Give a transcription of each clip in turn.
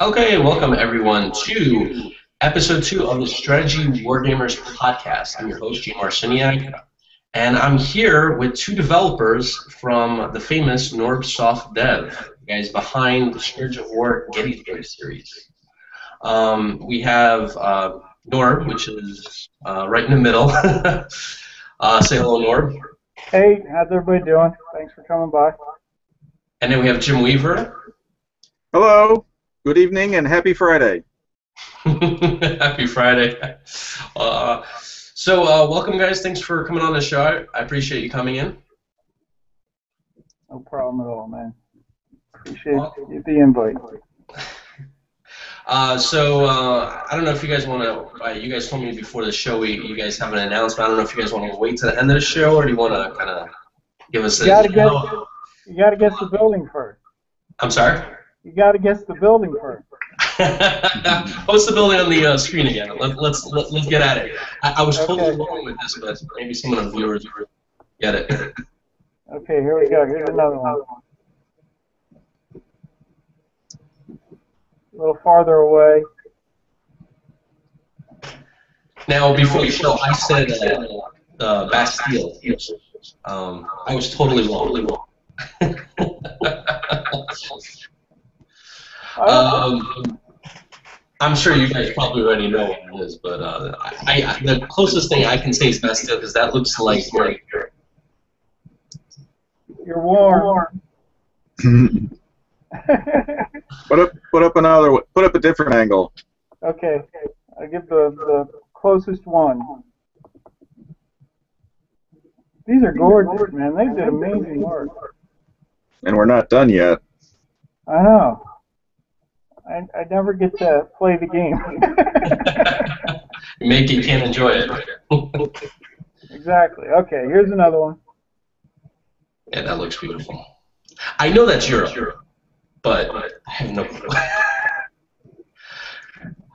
Okay, welcome everyone to episode 2 of the Strategy Wargamers podcast. I'm your host, Jim Marciniak, and I'm here with two developers from the famous NorbSoftDev, guys behind the Scourge of War Gettysburg series. We have Norb, which is right in the middle. Say hello, Norb. Hey, how's everybody doing? Thanks for coming by. And then we have Jim Weaver. Hello. Good evening and happy Friday. Happy Friday. Welcome, guys. Thanks for coming on the show. I appreciate you coming in. No problem at all, man. Appreciate the invite. I don't know if you guys want to. You guys told me before the show you guys have an announcement. I don't know if you guys want to wait to the end of the show, or do you want to kind of give us? You gotta guess the building first. I'm sorry. You gotta guess the building first. What's the building on the screen again? Let's get at it. I was totally wrong with this, but maybe some of the viewers get it. Okay, here we go. Here's another one. A little farther away. Now, before the show, I said Bastille. I was totally wrong. I'm sure you guys probably already know what it is, but the closest thing I can say is Bastille because that looks like you're warm. Put up a different angle. Okay, I give the closest one. These are gorgeous, man. They did amazing work. And we're not done yet. I know. I never get to play the game. You can't enjoy it. Exactly. Okay, here's another one. Yeah, that looks beautiful. I know that's Europe, but I have no clue.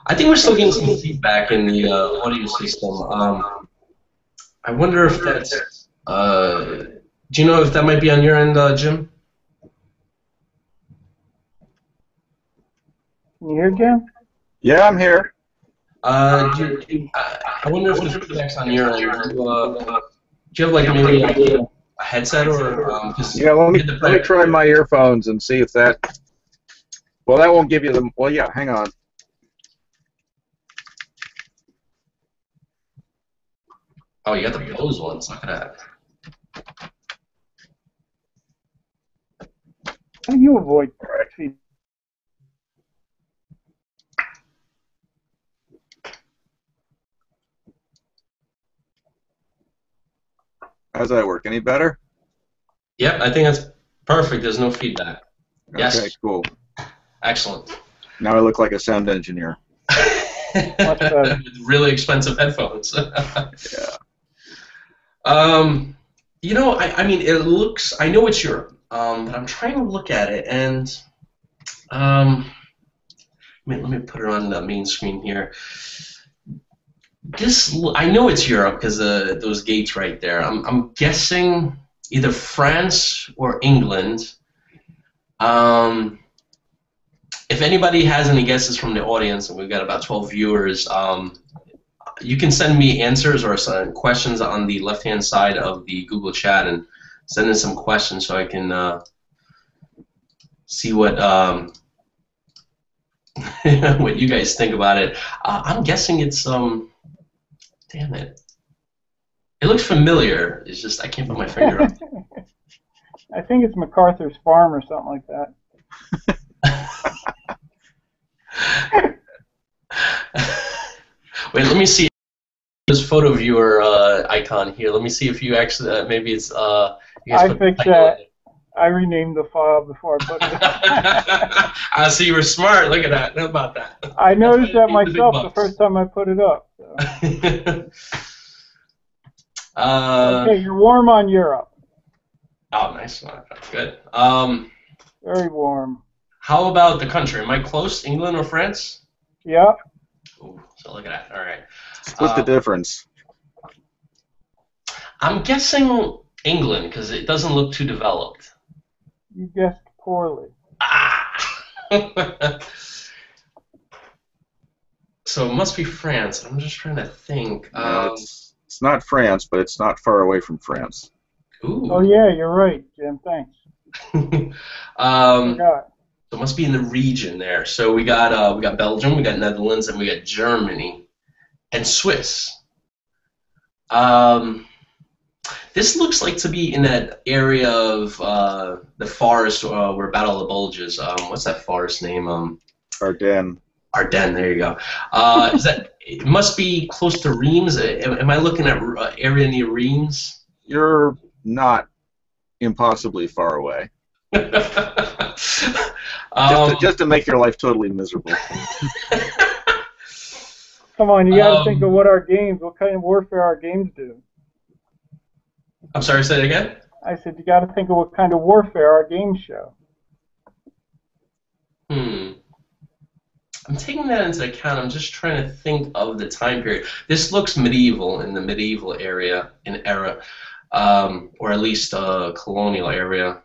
I think we're still getting some feedback in the audio system. I wonder if that's... do you know if that might be on your end, Jim? Can you hear, Jim? Yeah, I'm here. I wonder if the feedback's on your end. Do you have like maybe a headset or? Yeah, let me try my earphones and see if that. Well, that won't give you the. Well, yeah. Hang on. Oh, you got the Bose ones. Look at that. How do you avoid feedback? How's that work? Any better? Yep, I think that's perfect. There's no feedback. Yes. Okay, cool. Excellent. Now I look like a sound engineer. With really expensive headphones. Yeah. You know, I mean, it looks. I know it's Europe, but I'm trying to look at it, and let me put it on the main screen here. I know it's Europe because those gates right there. I'm guessing either France or England. If anybody has any guesses from the audience, and we've got about 12 viewers, you can send me answers or some questions on the left-hand side of the Google chat and send in some questions so I can see what what you guys think about it. I'm guessing it's damn it. It looks familiar. It's just I can't put my finger on it. I think it's MacArthur's Farm or something like that. Wait, let me see this photo viewer icon here. Let me see if you actually maybe it's you guys I fixed that. I renamed the file before I put it up. I see you were smart. Look at that. How about that? I noticed that myself the first time I put it up. So. Okay, you're warm on Europe. Oh, nice. Good. Very warm. How about the country? Am I close? England or France? Yeah. Ooh, so look at that. All right. Split the difference. I'm guessing England because it doesn't look too developed. You guessed poorly. Ah. So it must be France. I'm just trying to think. It's not France, but it's not far away from France. Ooh. Oh yeah, you're right, Jim. Thanks. So it must be in the region there. So we got Belgium, we got Netherlands, and we got Germany, and Swiss. This looks like to be in that area of the forest where Battle of the Bulges. What's that forest name? Ardennes. Ardennes. There you go. Is that? It must be close to Reims. Am I looking at area near Reims? You're not impossibly far away. Just to make your life totally miserable. Come on, you got to think of what kind of warfare our games do. I'm sorry, say it again? I said you got to think of what kind of warfare our games show. I'm taking that into account. I'm just trying to think of the time period. This looks medieval, in the medieval era, or at least a colonial area.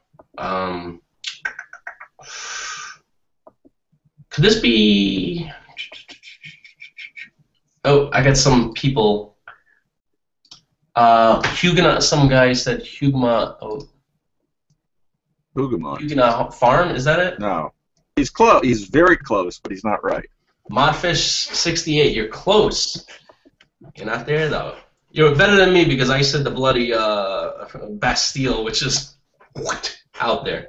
Could this be... Oh, I got some people. Huguenot. Some guy said Huguenot. Oh. Huguenot farm. Is that it? No. He's close. He's very close, but he's not right. Modfish68. You're close. You're not there though. You're better than me because I said the bloody Bastille, which is out there.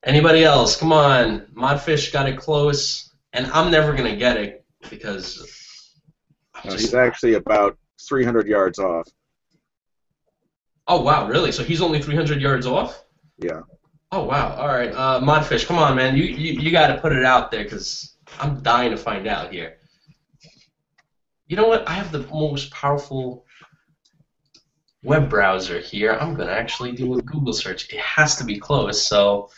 Anybody else? Come on. Modfish got it close, and I'm never gonna get it. Because he's actually about 300 yards off. Oh wow, really? So he's only 300 yards off? Yeah. Oh wow. All right, Modfish, come on, man. You got to put it out there because I'm dying to find out here. You know what? I have the most powerful web browser here. I'm gonna actually do a Google search. It has to be close. So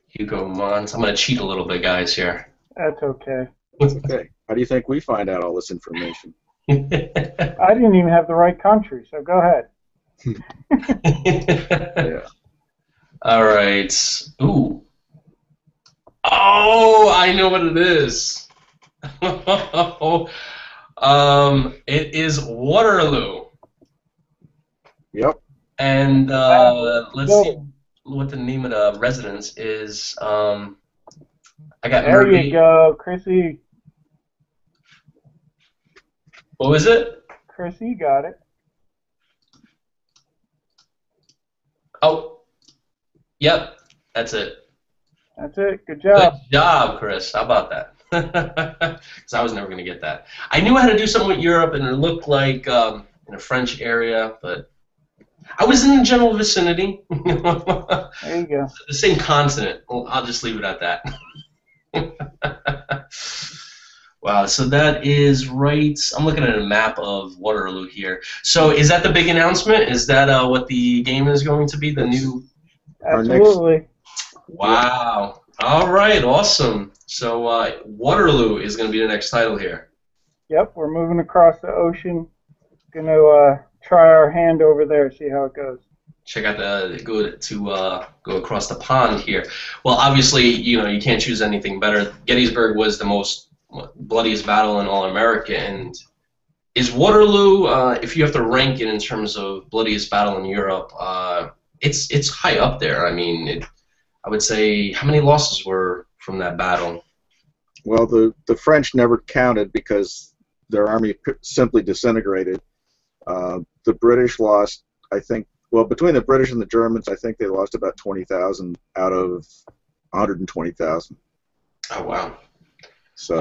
Hugo Mons. I'm gonna cheat a little bit, guys. Here. That's okay. Okay. How do you think we find out all this information? I didn't even have the right country, so go ahead. Yeah. All right. Ooh. Oh, I know what it is. It is Waterloo. Yep. And let's see what the name of the residence is. I got there you go, Chrissy. What was it? Chrissy, you got it. Oh, yep, that's it. That's it. Good job. Good job, Chris. How about that? Because I was never going to get that. I knew how to do something with Europe, and it looked like in a French area, but I was in the general vicinity. There you go. The same continent. Well, I'll just leave it at that. Wow, so that is right. I'm looking at a map of Waterloo here. So is that the big announcement? Is that what the game is going to be? The new? Absolutely. Wow. All right, awesome. So Waterloo is going to be the next title here. Yep, we're moving across the ocean. Going to try our hand over there, see how it goes. Check out go across the pond here. Well, obviously, you can't choose anything better. Gettysburg was the most bloodiest battle in all America, and is Waterloo, if you have to rank it in terms of bloodiest battle in Europe, it's high up there. I mean, I would say, how many losses were from that battle? Well, the French never counted because their army simply disintegrated. The British lost, I think, well, between the British and the Germans, I think they lost about 20,000 out of 120,000. Oh, wow. So,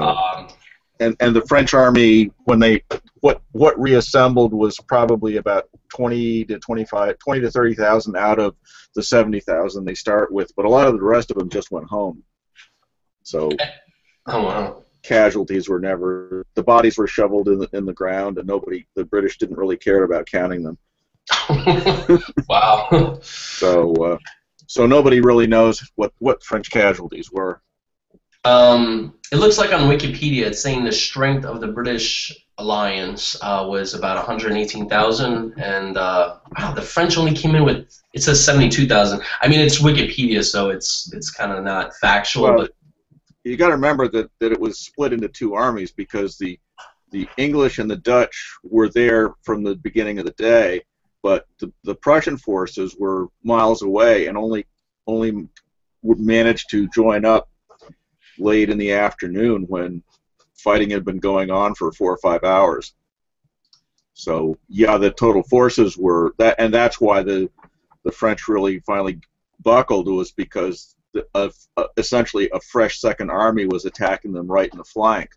and the French army, when what reassembled was probably about 20 to 30,000 out of the 70,000 they start with, but a lot of the rest of them just went home. So, oh wow. Casualties were never. The bodies were shoveled in the ground, and the British didn't really care about counting them. Wow. So nobody really knows what French casualties were. It looks like on Wikipedia it's saying the strength of the British alliance was about 118,000, and wow, the French only came in with, it says 72,000. I mean, it's Wikipedia, so it's kind of not factual, Well, but you got to remember that it was split into two armies, because the English and the Dutch were there from the beginning of the day, but the Prussian forces were miles away and only managed to join up late in the afternoon, when fighting had been going on for 4 or 5 hours. So yeah, the total forces were that, and that's why the French really finally buckled, was because essentially a fresh second army was attacking them right in the flank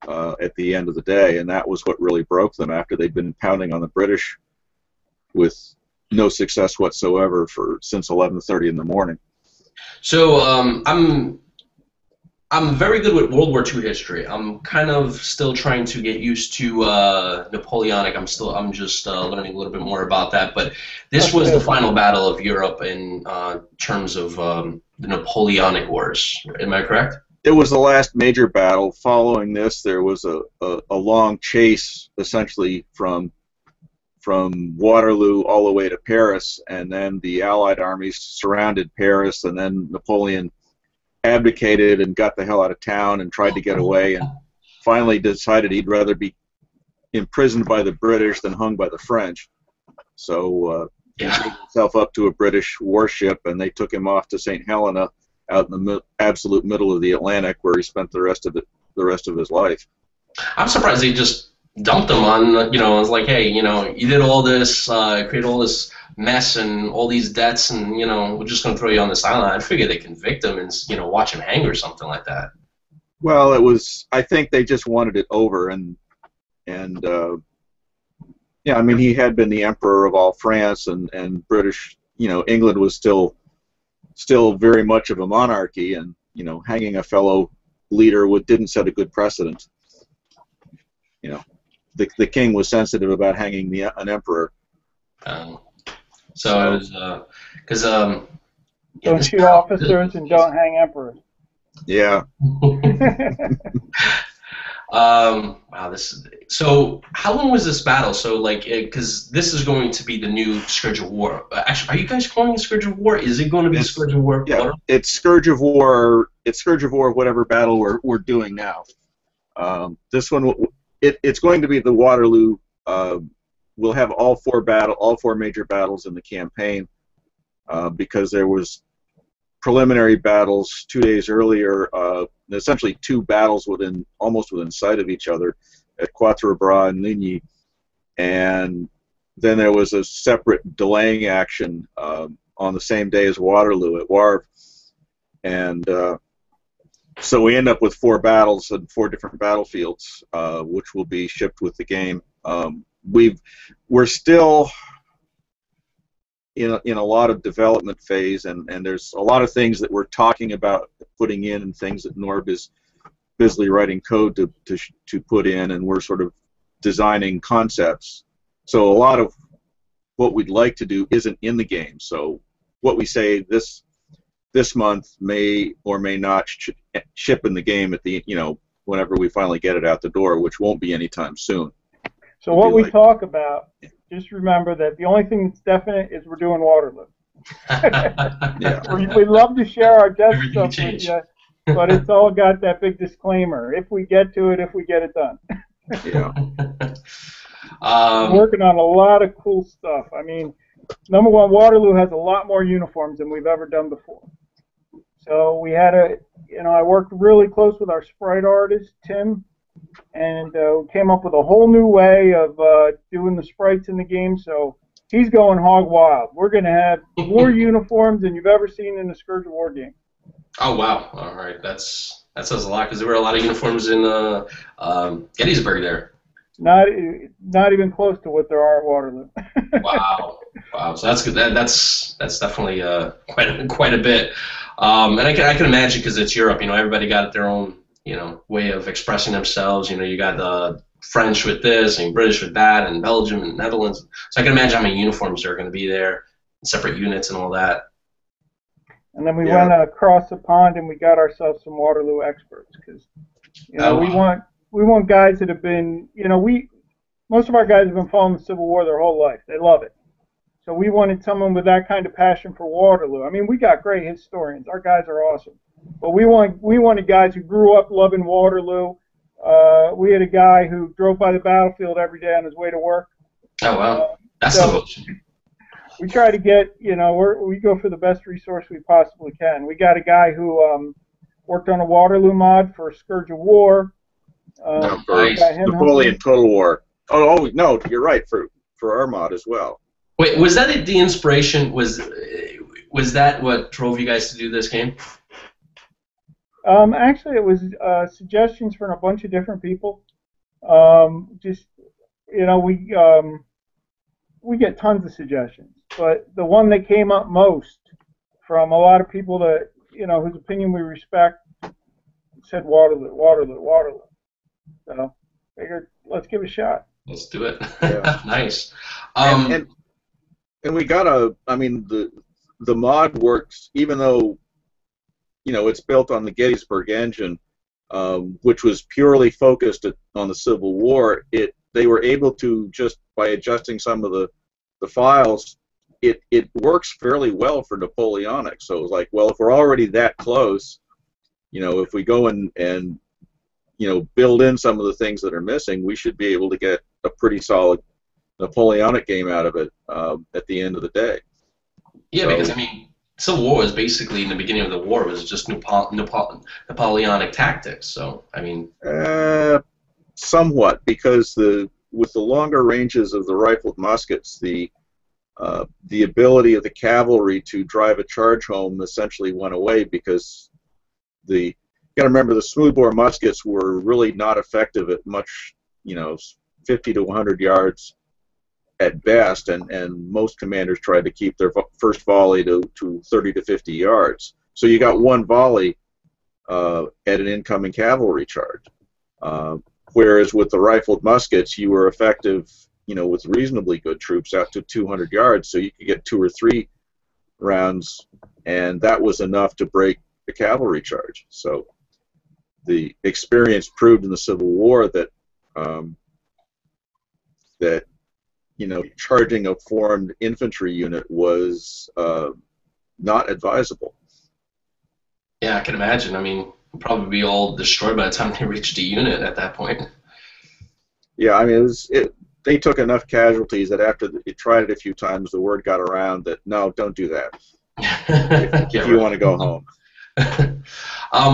at the end of the day, and that was what really broke them after they'd been pounding on the British with no success whatsoever since 11:30 in the morning. So I'm very good with World War II history. I'm kind of still trying to get used to Napoleonic. I'm just learning a little bit more about that. But this was the final battle of Europe in terms of the Napoleonic Wars. Am I correct? It was the last major battle. Following this, there was a long chase, essentially from Waterloo all the way to Paris, and then the Allied armies surrounded Paris, and then Napoleon abdicated and got the hell out of town and tried to get away, and finally decided he'd rather be imprisoned by the British than hung by the French. So he gave himself up to a British warship, and they took him off to St. Helena, out in the absolute middle of the Atlantic, where he spent the rest of his life. I'm surprised they just dumped him on. It's like, hey, you did all this, created all this mess and all these debts, and we're just going to throw you on this island. I figure they convict him and watch him hang or something like that. Well, I think they just wanted it over, and yeah, I mean, he had been the emperor of all France, and British, England was still very much of a monarchy, and hanging a fellow leader didn't set a good precedent. The king was sensitive about hanging an emperor. So it was because don't shoot officers and don't hang emperors. Yeah. Wow. So how long was this battle? So because this is going to be the new Scourge of War. Actually, are you guys calling it Scourge of War? Is it going to be Scourge of War? Yeah, it's Scourge of War. It's Scourge of War. Whatever battle we're doing now. This one, it's going to be the Waterloo. We'll have all four major battles in the campaign, because there was preliminary battles 2 days earlier, essentially two battles almost within sight of each other at Quatre Bras and Ligny, and then there was a separate delaying action on the same day as Waterloo at Wavre, and so we end up with 4 battles and 4 different battlefields, which will be shipped with the game. We're still in a lot of development phase, and there's a lot of things that we're talking about putting in, and things that Norb is busily writing code to put in, and we're sort of designing concepts. So a lot of what we'd like to do isn't in the game. So what we say this month may or may not ship in the game at the whenever we finally get it out the door, which won't be anytime soon. So what we talk about, just remember that the only thing that's definite is we're doing Waterloo. Yeah. We love to share our death Everything stuff with changed. you, but it's all got that big disclaimer. If we get to it, if we get it done. Yeah. We're working on a lot of cool stuff. I mean, number one, Waterloo has a lot more uniforms than we've ever done before. So we had I worked really close with our sprite artist, Tim, and came up with a whole new way of doing the sprites in the game. So he's going hog wild. We're going to have more uniforms than you've ever seen in a Scourge of War game. Oh wow! All right, that says a lot, because there were a lot of uniforms in Gettysburg there. Not even close to what there are at Waterloo. Wow. So that's good. That's definitely quite a bit. And I can imagine, because it's Europe. Everybody got their own way of expressing themselves. You got the French with this, and British with that, and Belgium and Netherlands. So I can imagine how many uniforms are going to be there, separate units and all that. And then we went across the pond and we got ourselves some Waterloo experts, because we want guys that have been most of our guys have been following the Civil War their whole life. They love it. So we wanted someone with that kind of passion for Waterloo. I mean, we got great historians. Our guys are awesome. But we wanted guys who grew up loving Waterloo. We had a guy who drove by the battlefield every day on his way to work. Oh wow, that's so we try to get, we go for the best resource we possibly can. We got a guy who worked on a Waterloo mod for Scourge of War. Nice. Napoleon Total War. Oh no, you're right, for our mod as well. Wait, was that the inspiration? Was that what drove you guys to do this game? Actually, it was suggestions from a bunch of different people. We get tons of suggestions, but the one that came up most from a lot of people that whose opinion we respect said Waterloo. So figured, let's give it a shot. Let's do it. Yeah. Nice. And we got the mod works, even though it's built on the Gettysburg engine, which was purely focused on the Civil War. They were able to, just by adjusting some of the files, it works fairly well for Napoleonic. So it was like, well, if we're already that close, if we go and build in some of the things that are missing, we should be able to get a pretty solid Napoleonic game out of it at the end of the day. Yeah, because Civil War was basically, in the beginning of the war, was just Napoleonic tactics. So somewhat, because with the longer ranges of the rifled muskets, the ability of the cavalry to drive a charge home essentially went away, because you got to remember, the smoothbore muskets were really not effective at much, 50 to 100 yards at best, and most commanders tried to keep their first volley to 30 to 50 yards. So you got one volley at an incoming cavalry charge. Whereas with the rifled muskets, you were effective, with reasonably good troops out to 200 yards, so you could get 2 or 3 rounds, and that was enough to break the cavalry charge. So the experience proved in the Civil War that charging a formed infantry unit was not advisable. Yeah, I can imagine. It'd probably be all destroyed by the time they reached the unit at that point. Yeah, they took enough casualties that after they tried it a few times, the word got around that, no, don't do that if you want to go home.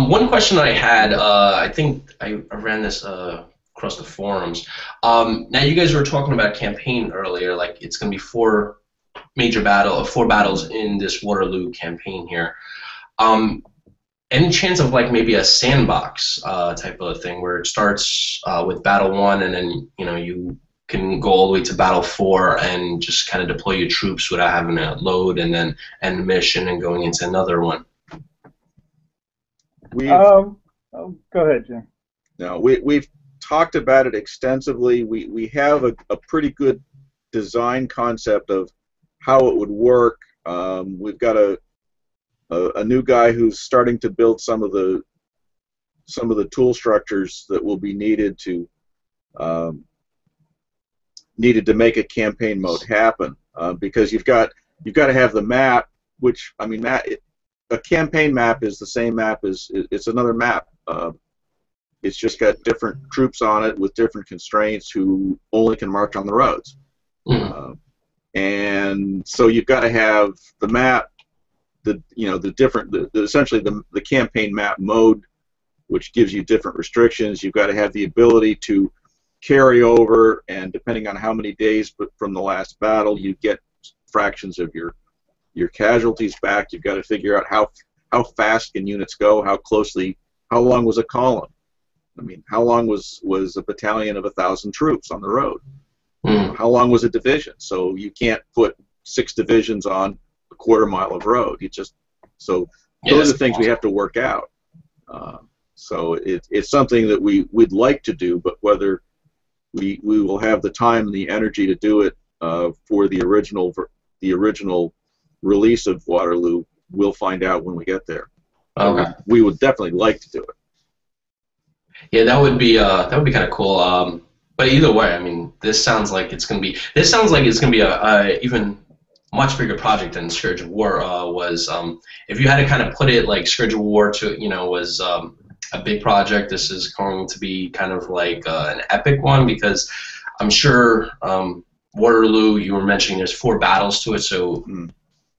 One question I had, I think I ran this across the forums. Now, you guys were talking about campaign earlier, like it's going to be 4 battles in this Waterloo campaign here. Any chance of maybe a sandbox type of thing where it starts with battle 1 and then you can go all the way to battle 4 and just kind of deploy your troops without having to load and then end the mission and going into another one? Go ahead, Jim. No, we've talked about it extensively. We have a pretty good design concept of how it would work. We've got a new guy who's starting to build some of the tool structures that will be needed to make a campaign mode happen, because you've got to have the map, which a campaign map is the same map as it's another map. It's just got different troops on it with different constraints who only can march on the roads. And so you've got to have the map, essentially the campaign map mode, which gives you different restrictions. You've got to have the ability to carry over, and depending on how many days from the last battle, you get fractions of your casualties back. You've got to figure out how fast can units go, how long was a column. How long was a battalion of 1,000 troops on the road? How long was a division? So you can't put 6 divisions on a quarter-mile of road. Those are things we have to work out. So it's something that we'd like to do, but whether we will have the time and the energy to do it for the original release of Waterloo, we'll find out when we get there. Okay. We would definitely like to do it. Yeah, that would be kind of cool. But either way, this sounds like it's gonna be a even much bigger project than Scourge of War was. If you had to kind of put it like Scourge of War to, was a big project, this is going to be kind of like an epic one, because I'm sure Waterloo, you were mentioning there's 4 battles to it, so it's going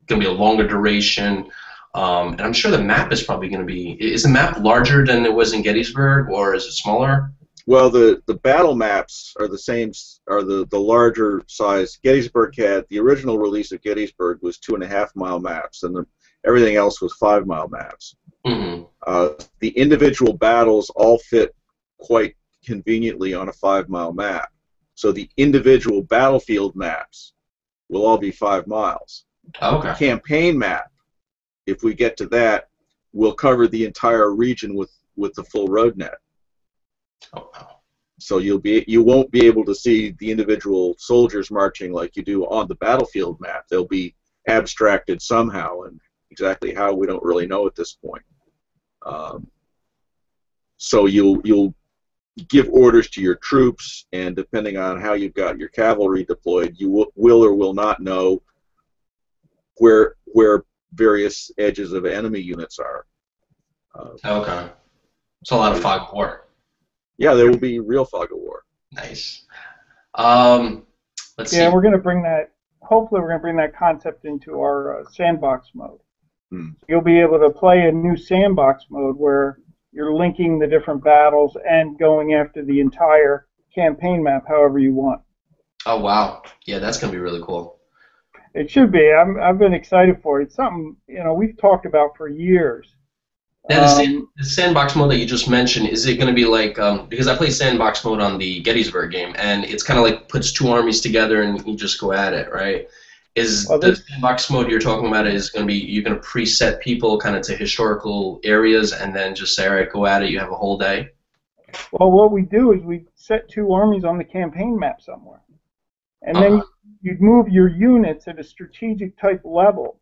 to be a longer duration. And I'm sure the map is probably going to be... Is the map larger than it was in Gettysburg, or is it smaller? Well, the battle maps are the same, are the larger size. Gettysburg had, the original release of Gettysburg was 2.5-mile maps, and everything else was 5-mile maps. Mm-hmm. The individual battles all fit quite conveniently on a 5-mile map. So the individual battlefield maps will all be 5 miles. Okay. The campaign map, if we get to that, will cover the entire region with the full road net. Oh, wow. So you won't be able to see the individual soldiers marching like you do on the battlefield map. They'll be abstracted somehow, and exactly how we don't really know at this point. So you'll give orders to your troops, and depending on how you've got your cavalry deployed, you will or will not know where various edges of enemy units are. Okay. It's a lot of fog of war. Yeah, there will be real fog of war. Nice. Let's see. Yeah, we're going to bring that. Hopefully, we're going to bring that concept into our sandbox mode. You'll be able to play a new sandbox mode where you're linking the different battles and going after the entire campaign map however you want. Oh, wow. Yeah, that's going to be really cool. It should be. I've been excited for it. It's something we've talked about for years. Now, the sandbox mode that you just mentioned, is it going to be like, because I play sandbox mode on the Gettysburg game, and it's kind of like puts 2 armies together and you just go at it, right? The sandbox mode you're talking about is going to be, you're going to preset people kind of to historical areas and then just say, all right, go at it, you have a whole day? Well, what we do is we set 2 armies on the campaign map somewhere. And then you'd move your units at a strategic type level.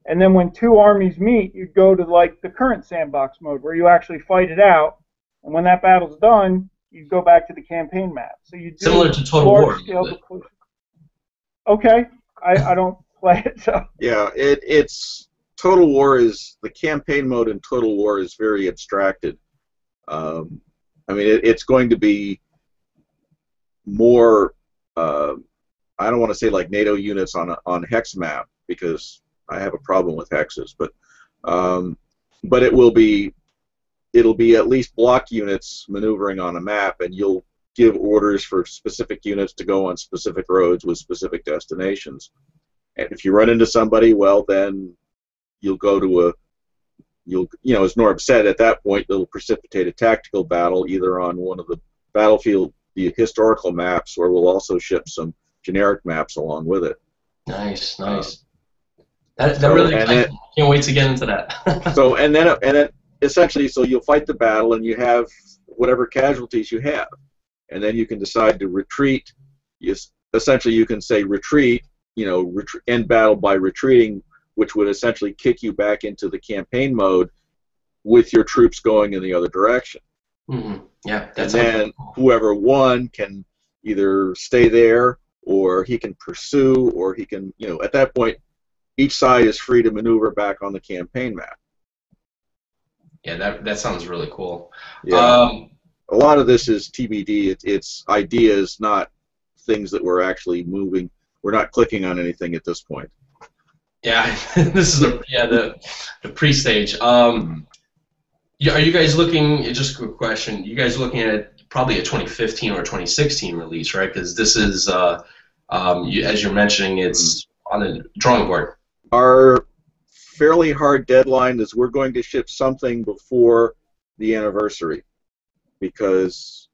And then when 2 armies meet, you'd go to like the current sandbox mode where you actually fight it out. And when that battle's done, you'd go back to the campaign map. So you do similar to Total War. Okay, I don't play it, so. Yeah, it's Total War is, the campaign mode in Total War is very abstracted. I mean, it's going to be more. I don't want to say like NATO units on hex map, because I have a problem with hexes, but it'll be at least block units maneuvering on a map, and you'll give orders for specific units to go on specific roads with specific destinations. And if you run into somebody, well, then you'll go to as Norb said, at that point it'll precipitate a tactical battle either on one of the battlefield, the historical maps, or we'll also ship some generic maps along with it. Nice. That really excites me. Can't wait to get into that. So and then essentially, so you'll fight the battle and you have whatever casualties you have, and then you can decide to retreat. Essentially, you can say retreat. End battle by retreating, which would essentially kick you back into the campaign mode with your troops going in the other direction. Mm-hmm. Yeah, and then whoever won can either stay there, or he can pursue, or he can, at that point, each side is free to maneuver back on the campaign map. Yeah, that sounds really cool. Yeah. A lot of this is TBD. It's ideas, not things that we're actually moving. We're not clicking on anything at this point. Yeah, this is the pre-stage. Are you guys looking? Just a quick question. You guys looking at probably a 2015 or 2016 release, right? Because this is, as you're mentioning, it's on the drawing board. Our fairly hard deadline is we're going to ship something before the anniversary, because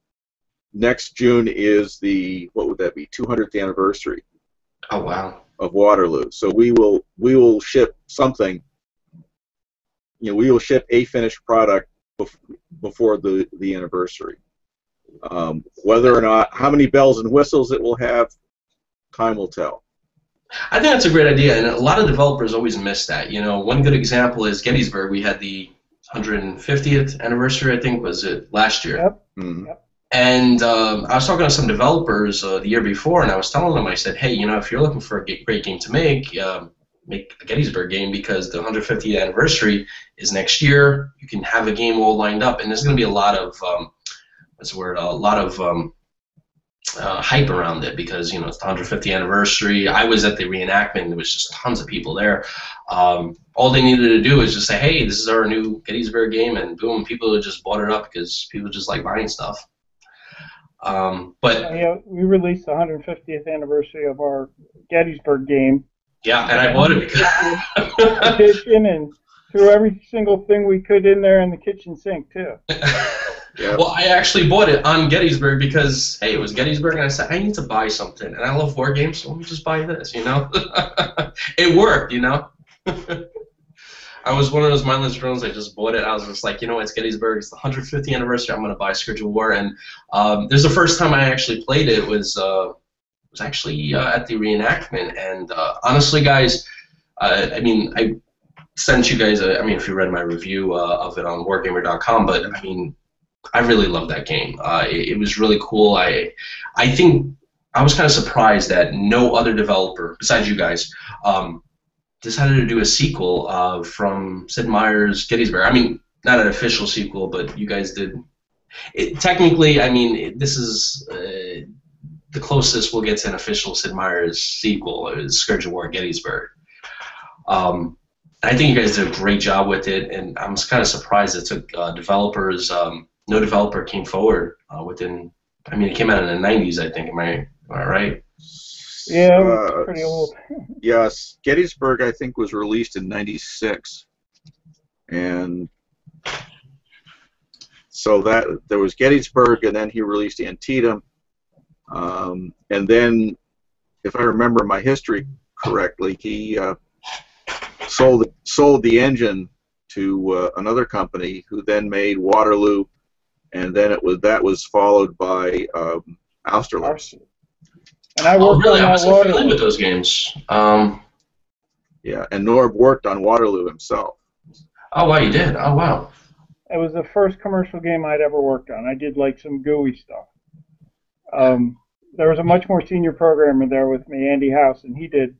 next June is the, what would that be, 200th anniversary. Oh, wow. Of Waterloo. So we will ship something. We will ship a finished product before the anniversary. Whether or not, how many bells and whistles it will have, time will tell. I think that's a great idea, and a lot of developers always miss that. One good example is Gettysburg. We had the 150th anniversary, I think, was it last year? Yep. Mm-hmm. Yep. And I was talking to some developers the year before, and I was telling them, I said, hey, if you're looking for a great game to make a Gettysburg game, because the 150th anniversary is next year. You can have a game all lined up, and there's going to be a lot of hype around it, because it's the 150th anniversary. I was at the reenactment. There was just tons of people there. All they needed to do was just say, hey, this is our new Gettysburg game, and boom, people just bought it up because people just like buying stuff. But yeah, we released the 150th anniversary of our Gettysburg game. Yeah, and I bought it because edition, and threw every single thing we could in there in the kitchen sink too. Yeah. Well, I actually bought it on Gettysburg because, hey, it was Gettysburg, and I said, I need to buy something, and I love war games, so let me just buy this, It worked, I was one of those mindless drones. I just bought it. I was just like, it's Gettysburg. It's the 150th anniversary. I'm going to buy Scourge of War. And there's the first time I actually played it was actually at the reenactment. And honestly, guys, I sent you guys. If you read my review of it on Wargamer.com, but I really loved that game. It was really cool. I think I was kind of surprised that no other developer besides you guys decided to do a sequel from Sid Meier's Gettysburg. Not an official sequel, but you guys did. Technically, this is the closest we'll get to an official Sid Meier's sequel. Is Scourge of War Gettysburg. I think you guys did a great job with it, and I'm kind of surprised it took developers. No developer came forward within. It came out in the 90s, I think. Am I right? Yeah, it was pretty old. Yes, Gettysburg, I think, was released in '96, and so that there was Gettysburg, and then he released Antietam, and then, if I remember my history correctly, he sold the engine to another company, who then made Waterloo, and then that was followed by Austerlitz. And I worked on I was Waterloo. familiar with those games. Yeah, and Norb worked on Waterloo himself. Oh, wow, you did? Oh, wow. It was the first commercial game I'd ever worked on. I did like some GUI stuff. There was a much more senior programmer there with me, Andy House, and he did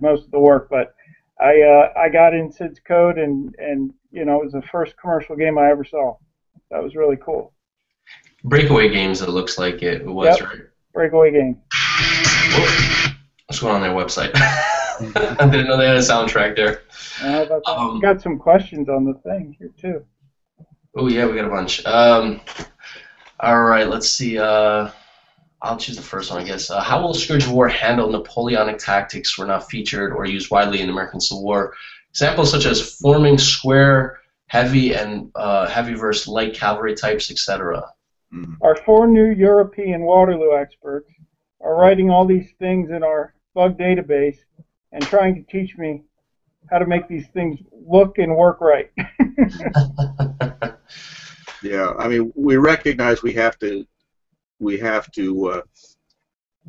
most of the work. But I got in Sid's code, and it was the first commercial game I ever saw. That was really cool. Breakaway games, it looks like it was, yep. Right? Breakaway game. What's going on their website? I didn't know they had a soundtrack there. We got some questions on the thing here too. Oh yeah, we got a bunch. All right, let's see. I'll choose the first one, I guess. How will Scourge of War handle Napoleonic tactics were not featured or used widely in the American Civil War? Examples such as forming square, heavy, and heavy versus light cavalry types, etc. Our 4 new European Waterloo experts are writing all these things in our bug database and trying to teach me how to make these things look and work right. Yeah, we recognize we have to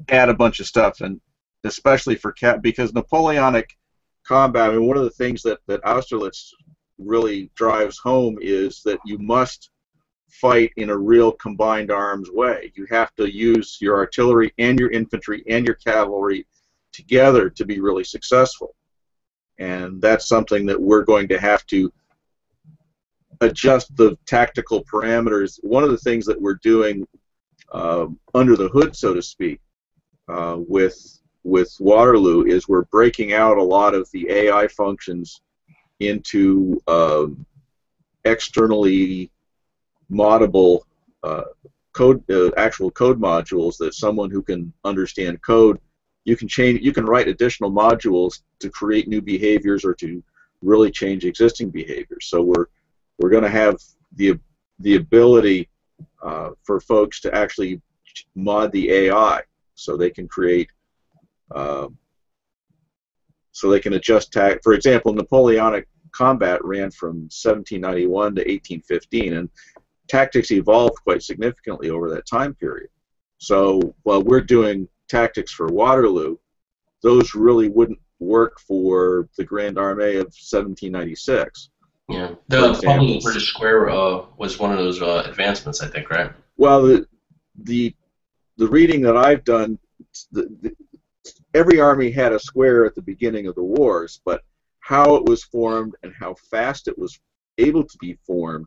add a bunch of stuff, and especially for because Napoleonic combat. One of the things that Austerlitz really drives home is that you must fight in a real combined arms way. You have to use your artillery and your infantry and your cavalry together to be really successful. And that's something that we're going to have to adjust the tactical parameters. One of the things that we're doing under the hood, so to speak, with Waterloo is we're breaking out a lot of the AI functions into externally moddable actual code modules that someone who can understand code, you can write additional modules to create new behaviors or to really change existing behaviors. So we're going to have the ability for folks to actually mod the AI so they can create so they can adjust tag. For example, Napoleonic combat ran from 1791 to 1815, and tactics evolved quite significantly over that time period. So while we're doing tactics for Waterloo, those really wouldn't work for the Grand Armée of 1796. Yeah, probably the British Square was one of those advancements, I think, right? Well, the reading that I've done, every army had a square at the beginning of the wars, but how it was formed and how fast it was able to be formed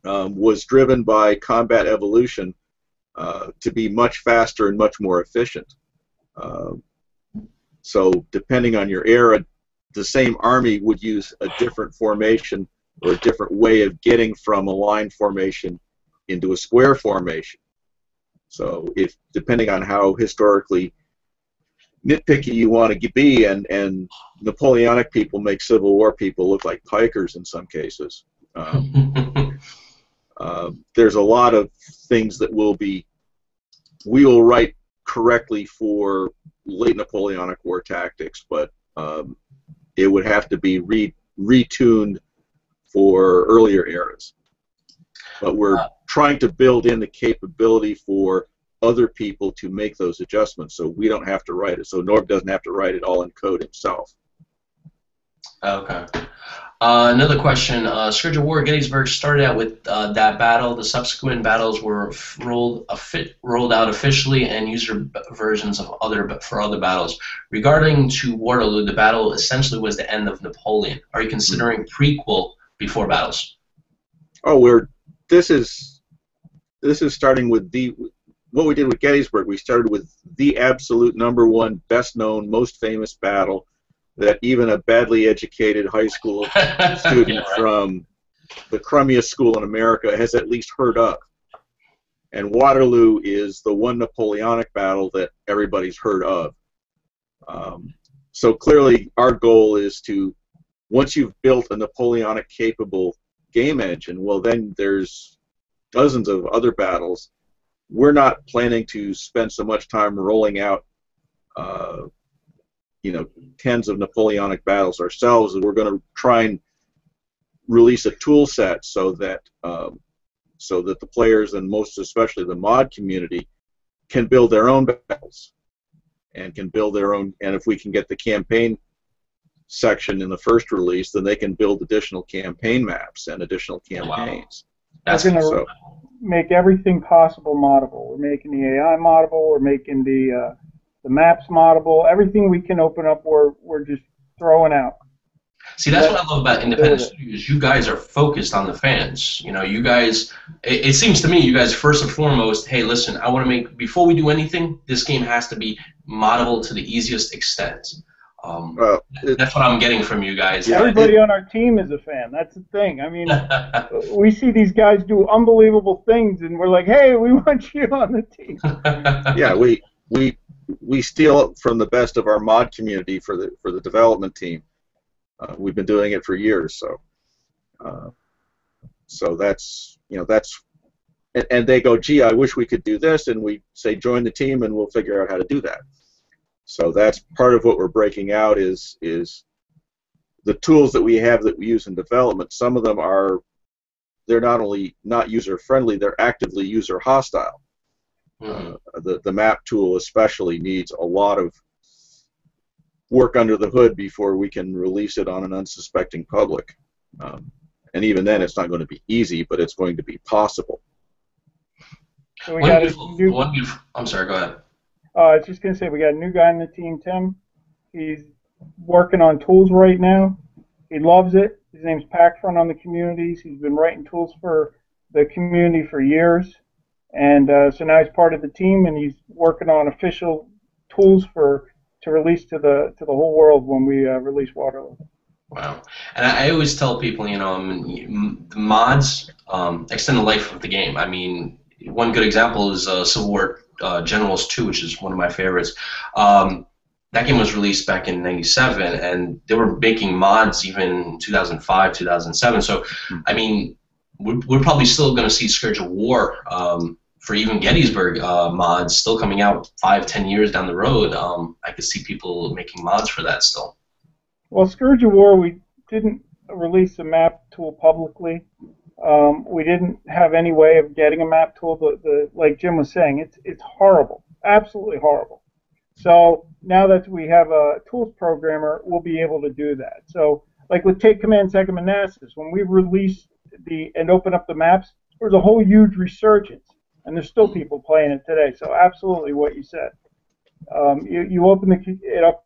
was driven by combat evolution to be much faster and much more efficient. So depending on your era, the same army would use a different formation or a different way of getting from a line formation into a square formation. So if depending on how historically nitpicky you want to be, and Napoleonic people make Civil War people look like pikers in some cases. There's a lot of things that we will write correctly for late Napoleonic War tactics, but it would have to be retuned for earlier eras. But we're trying to build in the capability for other people to make those adjustments, so we don't have to write it. So Norb doesn't have to write it all in code himself. Okay. Another question. Scourge of War, Gettysburg started out with that battle. The subsequent battles were rolled out officially, and user versions of for other battles. Regarding to Waterloo, the battle essentially was the end of Napoleon. Are you considering prequel before battles? Oh, this is starting with what we did with Gettysburg. We started with the absolute #1, best known, most famous battle that even a badly educated high school student from the crummiest school in America has at least heard of. And Waterloo is the one Napoleonic battle that everybody's heard of. So clearly our goal is to, once you've built a Napoleonic capable game engine, well then there's dozens of other battles. We're not planning to spend so much time rolling out tens of Napoleonic battles ourselves, and we're going to try and release a tool set so that the players, and most especially the mod community, can build their own battles and can build their own. And if we can get the campaign section in the first release, then they can build additional campaign maps and additional campaigns. Wow. We're going to make everything possible moddable. We're making the AI moddable. We're making the maps moddable. Everything we can open up, we're just throwing out. See, that's what I love about independent studios. You guys are focused on the fans. You know, you guys, it seems to me, you guys first and foremost, hey, listen, I want to make, before we do anything, this game has to be moddable to the easiest extent. That's what I'm getting from you guys. Everybody on our team is a fan. That's the thing. I mean, we see these guys do unbelievable things, and we're like, hey, we want you on the team. Yeah, we steal from the best of our mod community for the development team. We've been doing it for years, so that's and they go, gee, I wish we could do this, and we say join the team, and we'll figure out how to do that. So that's part of what we're breaking out is the tools that we have that we use in development. Some of them they're not only not user friendly, they're actively user hostile. The map tool especially needs a lot of work under the hood before we can release it on an unsuspecting public. And even then, it's not going to be easy, but it's going to be possible. So we got I'm sorry, go ahead. I was just going to say, we got a new guy on the team, Tim. He's working on tools right now. He loves it. His name's Packfront on the communities. He's been writing tools for the community for years. And so now he's part of the team, and he's working on official tools to release to the whole world when we release Waterloo. Wow. And I always tell people, the mods extend the life of the game. I mean, one good example is Civil War Generals 2, which is one of my favorites. That game was released back in '97, and they were making mods even in 2005, 2007. So, I mean, we're probably still going to see Scourge of War for even Gettysburg mods still coming out 5-10 years down the road. I could see people making mods for that still. Well, Scourge of War, we didn't release a map tool publicly. We didn't have any way of getting a map tool. Like Jim was saying, it's horrible, absolutely horrible. So now that we have a tools programmer, we'll be able to do that. So, like with Take Command Second Manassas, when we released and opened up the maps, there was a whole huge resurgence. and there's still people playing it today. So absolutely what you said. You open it up.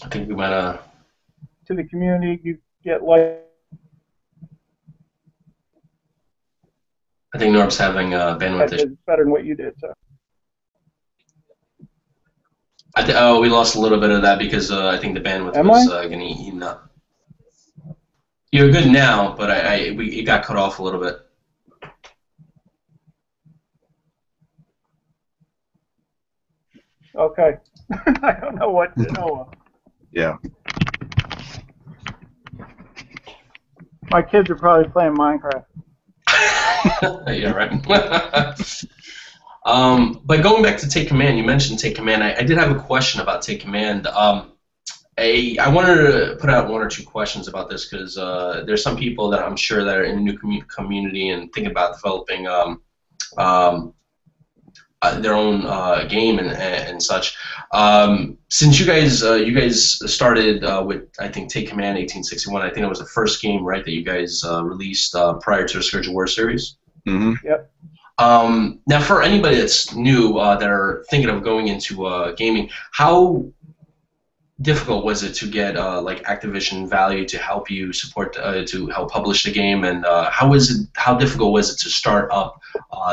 I think we might to the community. You get like. I think Norb's having bandwidth issues. Better than what you did. So. Oh, we lost a little bit of that because I think the bandwidth was going to eat up. You're good now, but it got cut off a little bit. Okay. I don't know what to know. Yeah. My kids are probably playing Minecraft. Yeah, right. But going back to Take Command, you mentioned Take Command. I did have a question about Take Command. I wanted to put out one or two questions about this because there's some people that I'm sure that are in the new community and thinking about developing their own game and such. Since you guys started with, I think, Take Command 1861, I think it was the first game, right, that you guys released prior to the Scourge of War series? Mm-hmm. Yep. Now, for anybody that's new that are thinking of going into gaming, how difficult was it to get like Activision Value to help you support to help publish the game, and how difficult was it to start up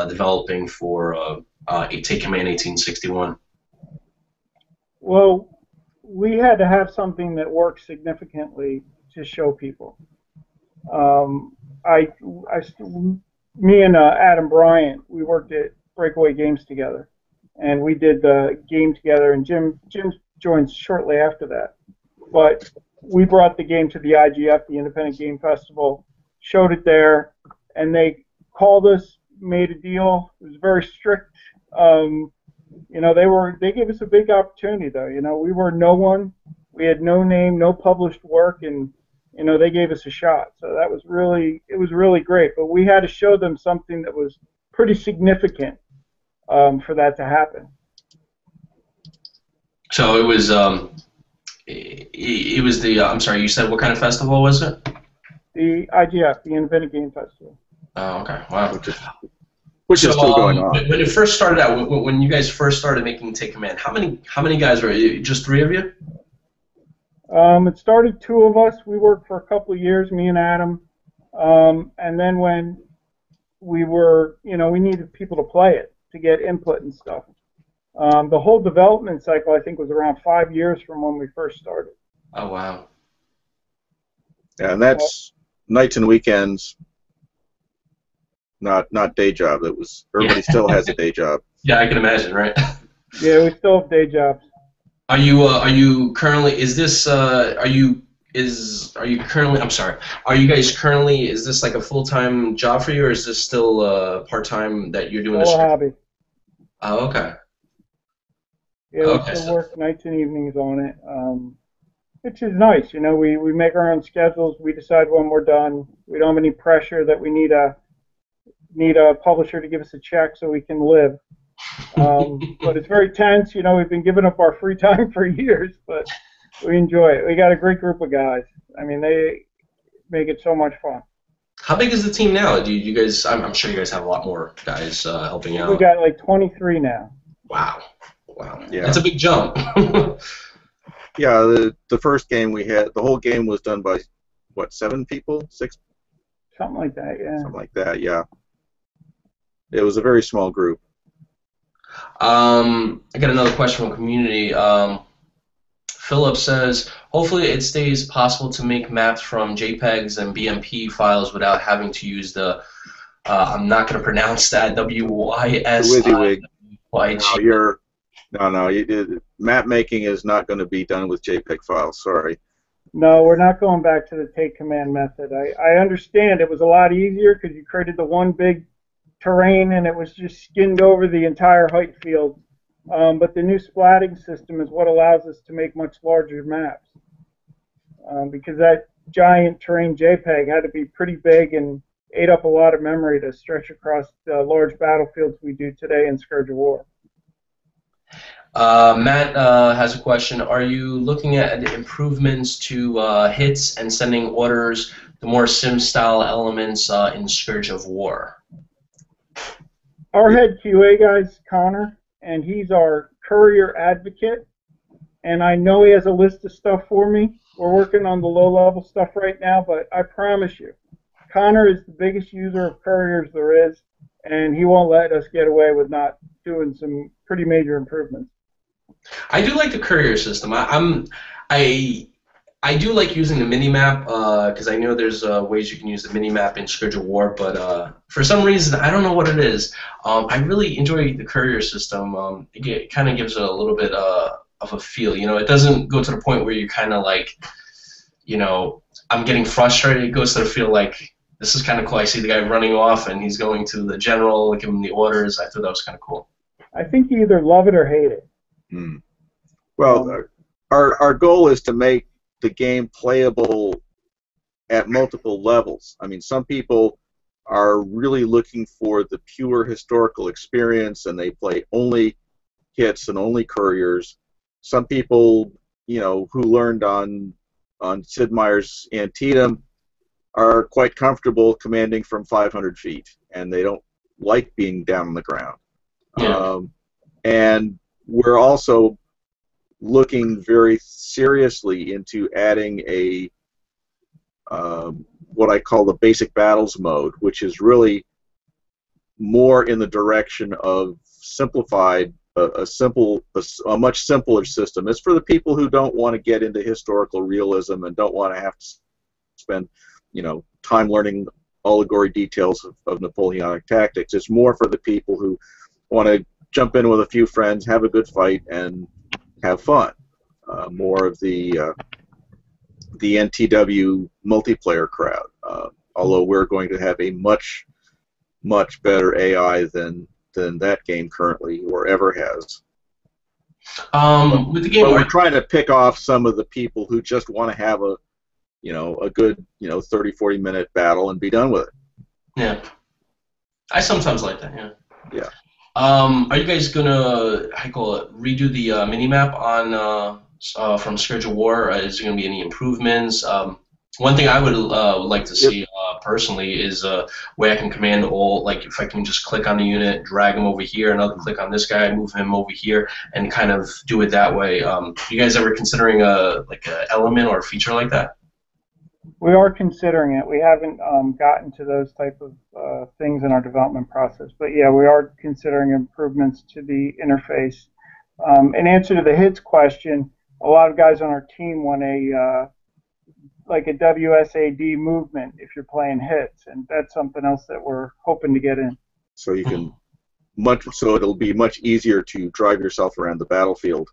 developing for Take Command 1861? Well, we had to have something that worked significantly to show people. Me and Adam Bryant, we worked at Breakaway Games together, and we did the game together. And Jim joined shortly after that. But we brought the game to the IGF, the Independent Game Festival, showed it there, and they called us, made a deal. It was very strict. You know, they gave us a big opportunity though. You know, we were no one, we had no name, no published work, and you know, they gave us a shot. So that was really great. But we had to show them something that was pretty significant for that to happen. So it was the I'm sorry, you said what kind of festival was it? The IGF, the Independent Game Festival. Oh, okay. Wow. Which is still going on. When it first started out, when you guys first started making Take Command, how many guys were you? Just 3 of you? It started 2 of us. We worked for a couple of years, me and Adam. And then when we were, you know, we needed people to play it, to get input and stuff. The whole development cycle, I think, was around 5 years from when we first started. Oh, wow. Yeah, and that's nights and weekends, not day job. It was everybody still has a day job. Yeah, I can imagine, right? Yeah, we still have day jobs. Are you currently? Is this? Are you currently? I'm sorry. Are you guys currently? Is this like a full-time job for you, or is this still part-time that you're doing? Still a hobby. Oh, okay. Yeah, we still work nights and evenings on it, which is nice. You know, we make our own schedules. We decide when we're done. We don't have any pressure that we need a publisher to give us a check so we can live. But it's very tense. You know, we've been giving up our free time for years, but we enjoy it. We got a great group of guys. I mean, they make it so much fun. How big is the team now? Do you guys? I'm sure you guys have a lot more guys helping out. We got like 23 now. Wow. Wow. Yeah. That's a big jump. Yeah, the first game we had, the whole game was done by, what, 7 people? 6? Something like that, yeah. Something like that, yeah. It was a very small group. I got another question from the community. Philip says, hopefully it stays possible to make maps from JPEGs and BMP files without having to use the, I'm not going to pronounce that, WYSIWYG. No, map making is not going to be done with JPEG files, sorry. No, we're not going back to the Take Command method. I understand it was a lot easier because you created the one big terrain and it was just skinned over the entire height field. But the new splatting system is what allows us to make much larger maps. Because that giant terrain JPEG had to be pretty big and ate up a lot of memory to stretch across the large battlefields we do today in Scourge of War. Matt has a question. Are you looking at improvements to hits and sending orders the more sim-style elements in Scourge of War? Our head QA guy's Connor, and he's our courier advocate. And I know he has a list of stuff for me. We're working on the low-level stuff right now, but I promise you, Connor is the biggest user of couriers there is, and he won't let us get away with not doing some pretty major improvements. I do like the courier system. I do like using the minimap because I know there's ways you can use the minimap in Scourge of War, but for some reason, I don't know what it is. I really enjoy the courier system. It kind of gives it a little bit of a feel. You know, it doesn't go to the point where you're kind of like, you know, I'm getting frustrated. It goes to the feel like, this is kind of cool. I see the guy running off, and he's going to the general, give him the orders. I thought that was kind of cool. I think you either love it or hate it. Well, our goal is to make the game playable at multiple levels. I mean, some people are really looking for the pure historical experience, and they play only hits and only couriers. Some people, you know, who learned on Sid Meier's Antietam are quite comfortable commanding from 500 feet, and they don't like being down on the ground. Yeah. And we're also looking very seriously into adding a what I call the basic battles mode, which is really more in the direction of simplified, a much simpler system. It's for the people who don't want to get into historical realism and don't want to have to spend, you know, time learning all the gory details of Napoleonic tactics. It's more for the people who want to jump in with a few friends, have a good fight, and have fun. More of the NTW multiplayer crowd. Although we're going to have a much better AI than that game currently or ever has. With the game, but we're trying to pick off some of the people who just want to have a good 30-40 minute battle and be done with it. Yeah, I sometimes like that. Yeah. Yeah. Are you guys gonna redo the minimap on from Scourge of War? Is there gonna be any improvements? One thing I would like to see personally is a way I can command all, like if I can just click on the unit, drag him over here, another click on this guy, move him over here, and kind of do it that way. You guys ever considering a element or a feature like that? We are considering it. We haven't gotten to those type of things in our development process, but yeah, we are considering improvements to the interface. In answer to the hits question, a lot of guys on our team want a WSAD movement if you're playing hits, and that's something else that we're hoping to get in. So you can it'll be much easier to drive yourself around the battlefield,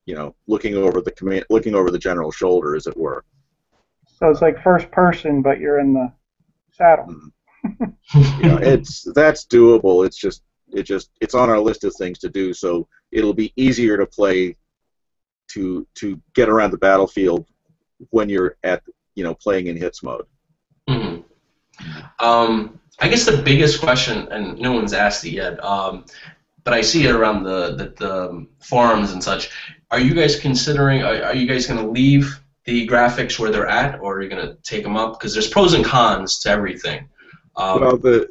you know, looking over the general's shoulder, as it were. So it's like first person, but you're in the saddle. Yeah, that's doable. It's on our list of things to do. So it'll be easier to play, to get around the battlefield when you're playing in hits mode. Mm-hmm. I guess the biggest question, and no one's asked it yet, but I see it around the forums and such. Are you guys considering? Are you guys going to leave the graphics where they're at, or are you going to take them up? Because there's pros and cons to everything. Well, the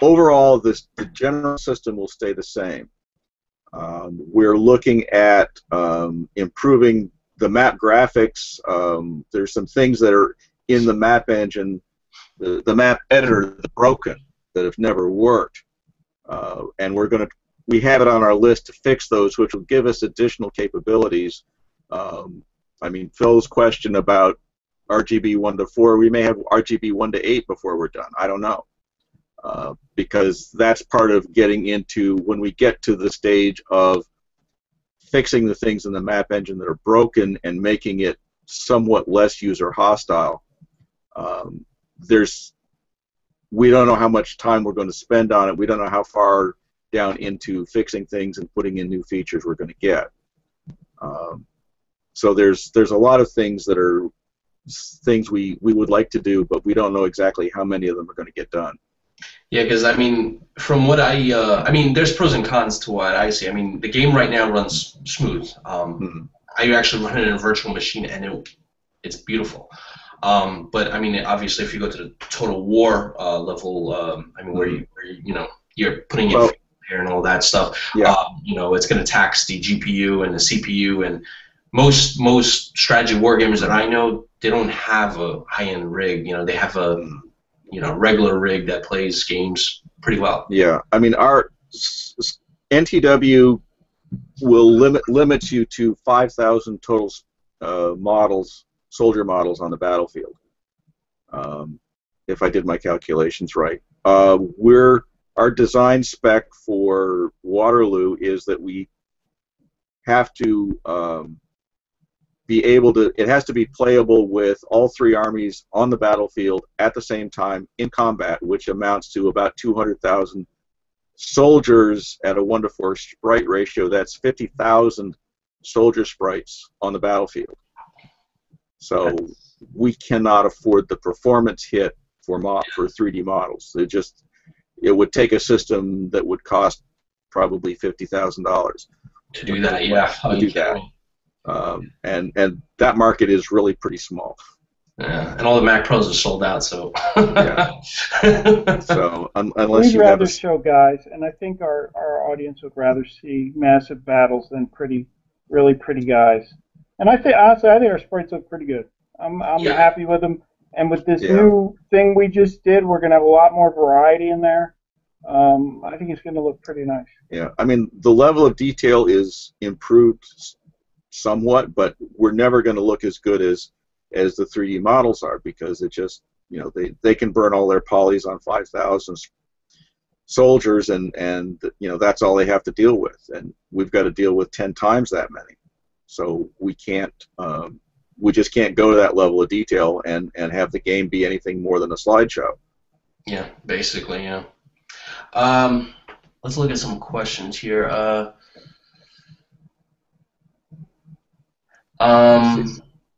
overall, the general system will stay the same. We're looking at improving the map graphics. There's some things that are in the map engine, the map editor, that are broken, that have never worked, and we have it on our list to fix those, which will give us additional capabilities. I mean, Phil's question about RGB 1 to 4, we may have RGB 1 to 8 before we're done. I don't know. Because that's part of getting into, when we get to the stage of fixing the things in the map engine that are broken and making it somewhat less user hostile. We don't know how much time we're going to spend on it. We don't know how far down into fixing things and putting in new features we're going to get. So there's a lot of things that are things we would like to do, but we don't know exactly how many of them are going to get done. Yeah, because I mean, from what I mean, there's pros and cons to what I see. I mean, the game right now runs smooth. I actually run it in a virtual machine, and it's beautiful. But I mean, obviously, if you go to the Total War level, I mean, where you're putting in there and all that stuff, it's going to tax the GPU and the CPU, and most strategy wargamers that I know, they don't have a high-end rig. They have a regular rig that plays games pretty well. Yeah, I mean, our NTW will limit you to 5,000 total soldier models on the battlefield. If I did my calculations right, our design spec for Waterloo is that we have to be able to. It has to be playable with all three armies on the battlefield at the same time in combat, which amounts to about 200,000 soldiers at a 1-to-4 sprite ratio. That's 50,000 soldier sprites on the battlefield. So we cannot afford the performance hit for 3D models. It would take a system that would cost probably $50,000 to do that. Yeah, to do that. And that market is really pretty small. Yeah, and all the Mac Pros are sold out. So yeah. So unless we'd you rather have show guys, and I think our audience would rather see massive battles than really pretty guys. And honestly, I think our sprites look pretty good. I'm happy with them. And with this new thing we just did, we're going to have a lot more variety in there. I think it's going to look pretty nice. Yeah, I mean, the level of detail is improved somewhat, but we're never going to look as good as the 3D models are, because it just, they can burn all their polys on 5,000 soldiers, and that's all they have to deal with. And we've got to deal with 10 times that many. So we can't, we just can't go to that level of detail and have the game be anything more than a slideshow. Yeah, basically, yeah. Let's look at some questions here.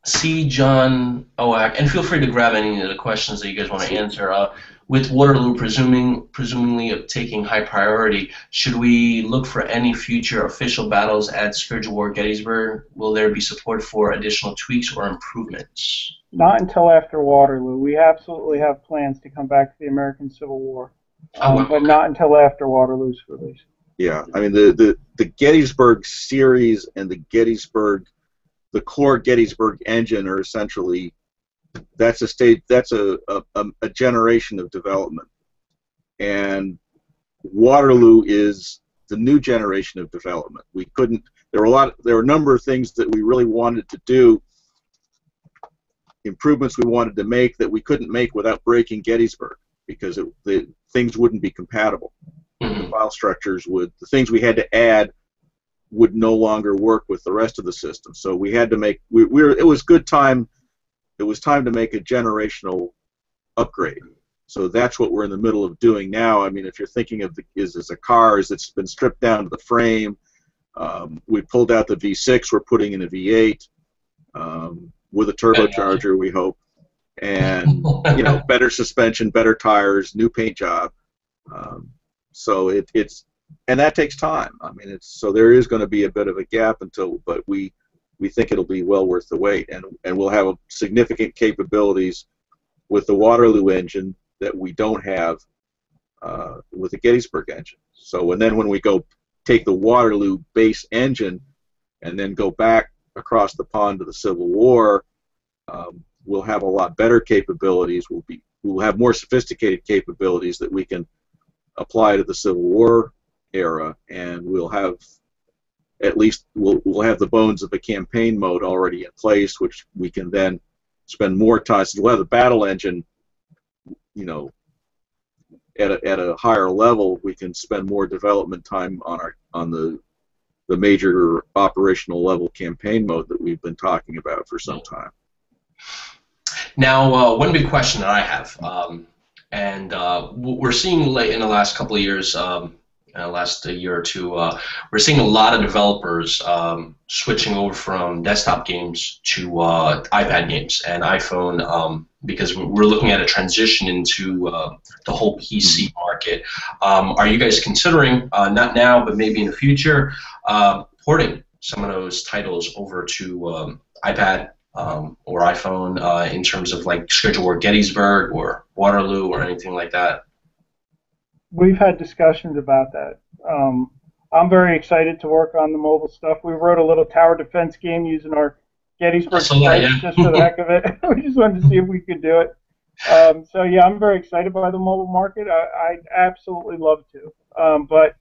C. John Oak, and feel free to grab any of the questions that you guys want to answer. With Waterloo presumably taking high priority, should we look for any future official battles at Scourge of War Gettysburg? Will there be support for additional tweaks or improvements? Not until after Waterloo. We absolutely have plans to come back to the American Civil War, but not until after Waterloo's release. Yeah, I mean, the Gettysburg series and the core Gettysburg engine are essentially, that's a generation of development, and Waterloo is the new generation of development. There were a number of things that we really wanted to do, improvements we wanted to make that we couldn't make without breaking Gettysburg, because the things wouldn't be compatible. The file structures the things we had to add would no longer work with the rest of the system. So we had to make, it was time to make a generational upgrade. So that's what we're in the middle of doing now. I mean, if you're thinking of as a car, it's been stripped down to the frame. We pulled out the V6, we're putting in a V8 with a turbocharger, we hope, and better suspension, better tires, new paint job. So and that takes time. I mean, so there is going to be a bit of a gap but we think it'll be well worth the wait, and we'll have significant capabilities with the Waterloo engine that we don't have with the Gettysburg engine. So, and then when we go take the Waterloo base engine and then go back across the pond to the Civil War, we'll have a lot better capabilities. We'll have more sophisticated capabilities that we can apply to the Civil War era, and we'll have the bones of a campaign mode already in place, which we can then spend more time. So we'll have the battle engine, at a higher level. We can spend more development time on the major operational level campaign mode that we've been talking about for some time. Now, one big question that I have, and we're seeing in the last couple of years, last year or two, we're seeing a lot of developers switching over from desktop games to iPad games and iPhone, because we're looking at a transition into the whole PC market. Are you guys considering, not now, but maybe in the future, porting some of those titles over to iPad or iPhone in terms of like Scourge of War Gettysburg or Waterloo or anything like that? We've had discussions about that. I'm very excited to work on the mobile stuff. We wrote a little tower defense game using our Gettysburg sites just for the heck of it. We just wanted to see if we could do it. So yeah, I'm very excited by the mobile market. I'd absolutely love to. But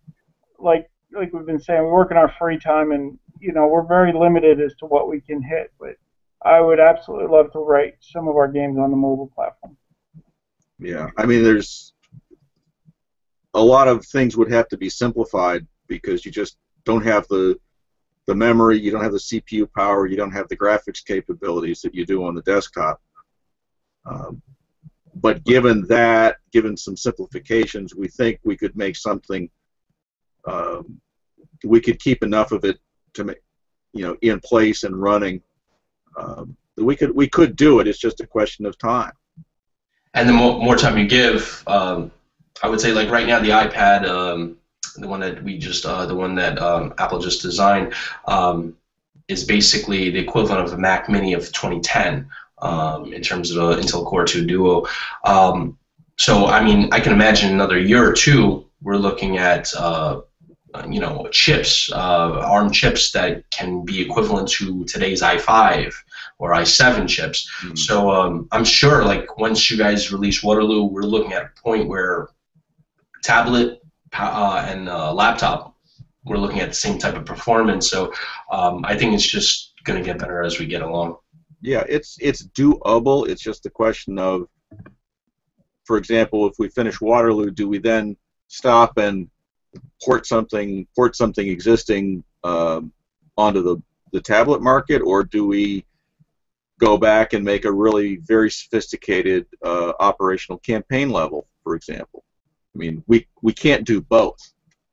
like we've been saying, we work in our free time, and we're very limited as to what we can hit. But I would absolutely love to write some of our games on the mobile platform. Yeah, I mean, there's a lot of things would have to be simplified because you just don't have the memory, you don't have the CPU power, you don't have the graphics capabilities that you do on the desktop. But given some simplifications, we think we could make something. We could keep enough of it to make, in place and running. We could do it. It's just a question of time. And the more time you give, I would say, like right now, the iPad, the one that Apple just designed, is basically the equivalent of the Mac Mini of 2010 in terms of the Intel Core 2 Duo. So I mean, I can imagine another year or two, we're looking at chips, ARM chips that can be equivalent to today's i5 or i7 chips. Mm-hmm. So I'm sure, like, once you guys release Waterloo, we're looking at a point where tablet and laptop, we're looking at the same type of performance. So I think it's just going to get better as we get along. Yeah, it's doable. It's just a question of, for example, if we finish Waterloo, do we then stop and port something existing onto the tablet market, or do we go back and make a really very sophisticated operational campaign level, for example? I mean, we can't do both.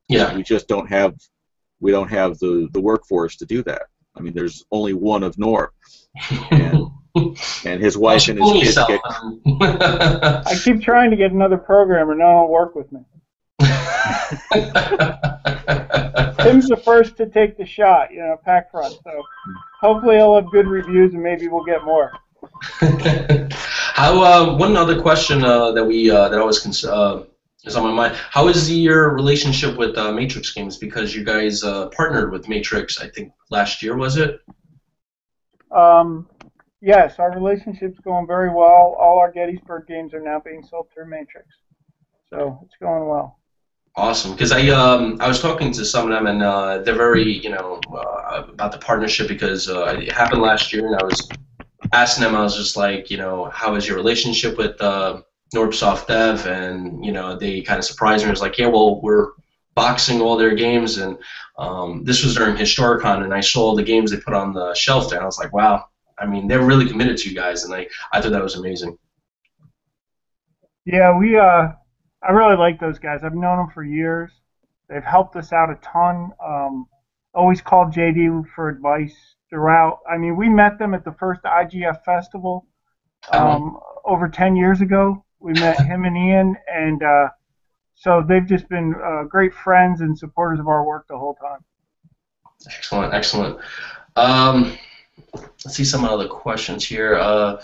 Yeah. We just don't have the workforce to do that. I mean, there's only one of Norb, and his wife and his kids get. I keep trying to get another programmer. No one will work with me. Tim's the first to take the shot, pack front. So hopefully he'll have good reviews, and maybe we'll get more. How? One other question that always is on my mind. How is your relationship with Matrix Games? Because you guys partnered with Matrix, I think last year, was it? Yes, our relationship's going very well. All our Gettysburg games are now being sold through Matrix, so it's going well. Awesome, because I was talking to some of them, and they're very about the partnership, because it happened last year, and I was asking them, I was just like, how is your relationship with NorbSoftDev? And they kind of surprised me. It was like, yeah, well, we're boxing all their games, and this was during Historicon, and I saw the games they put on the shelf there, and I was like, wow, I mean, they're really committed to you guys, and I thought that was amazing. Yeah, I really like those guys. I've known them for years. They've helped us out a ton. Always called JD for advice throughout. I mean, we met them at the first IGF festival over 10 years ago. We met him and Ian, and so they've just been great friends and supporters of our work the whole time. Excellent, excellent. Let's see some other questions here.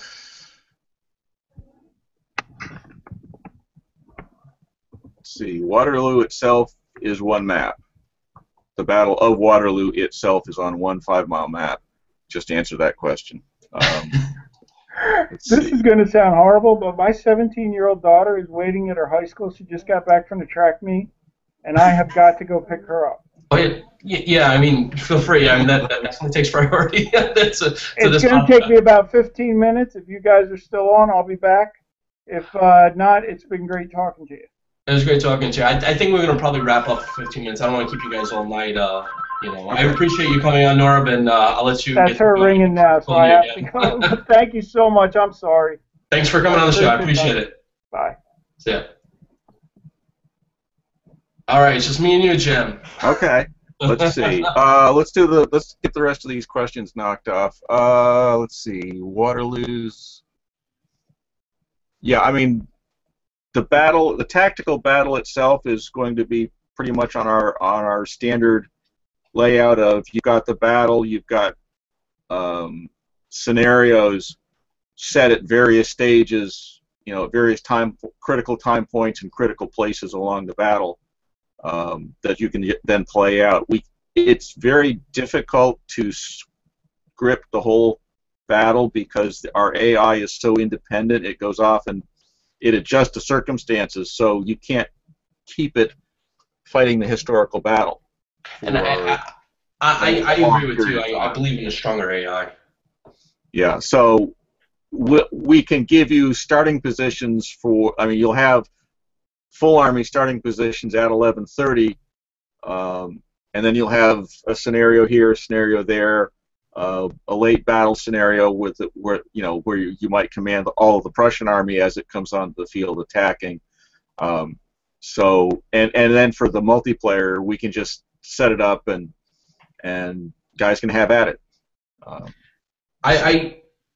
See, Waterloo itself is one map. The Battle of Waterloo itself is on one 5-mile map. Just answer that question. This is going to sound horrible, but my 17-year-old daughter is waiting at her high school. She just got back from the track meet, and I have got to go pick her up. Oh, yeah, I mean, feel free. I mean, that definitely takes priority. It's going to take me about 15 minutes. If you guys are still on, I'll be back. If not, it's been great talking to you. It was great talking to you. I think we're going to probably wrap up for 15 minutes. I don't want to keep you guys all night. I appreciate you coming on, Norb, and I'll let you. That's her ringing now, so I have to go. Thank you so much. I'm sorry. Thanks for coming on the show. I appreciate it. Bye. See ya. All right, it's just me and you, Jim. Okay. Let's see. Let's get the rest of these questions knocked off. Let's see. Waterloo's. Yeah, I mean, the tactical battle itself is going to be pretty much on our standard layout of you've got the battle, you've got scenarios set at various stages, at various critical time points and critical places along the battle that you can then play out. It's very difficult to script the whole battle because our AI is so independent. It goes off and it adjusts to circumstances, so you can't keep it fighting the historical battle. And I agree with you. I believe in a stronger AI. Yeah, so we can give you starting positions for, you'll have full army starting positions at 11:30, and then you'll have a scenario here, a scenario there, a late battle scenario where you might command all of the Prussian army as it comes onto the field attacking. So then for the multiplayer, we can just set it up and guys can have at it.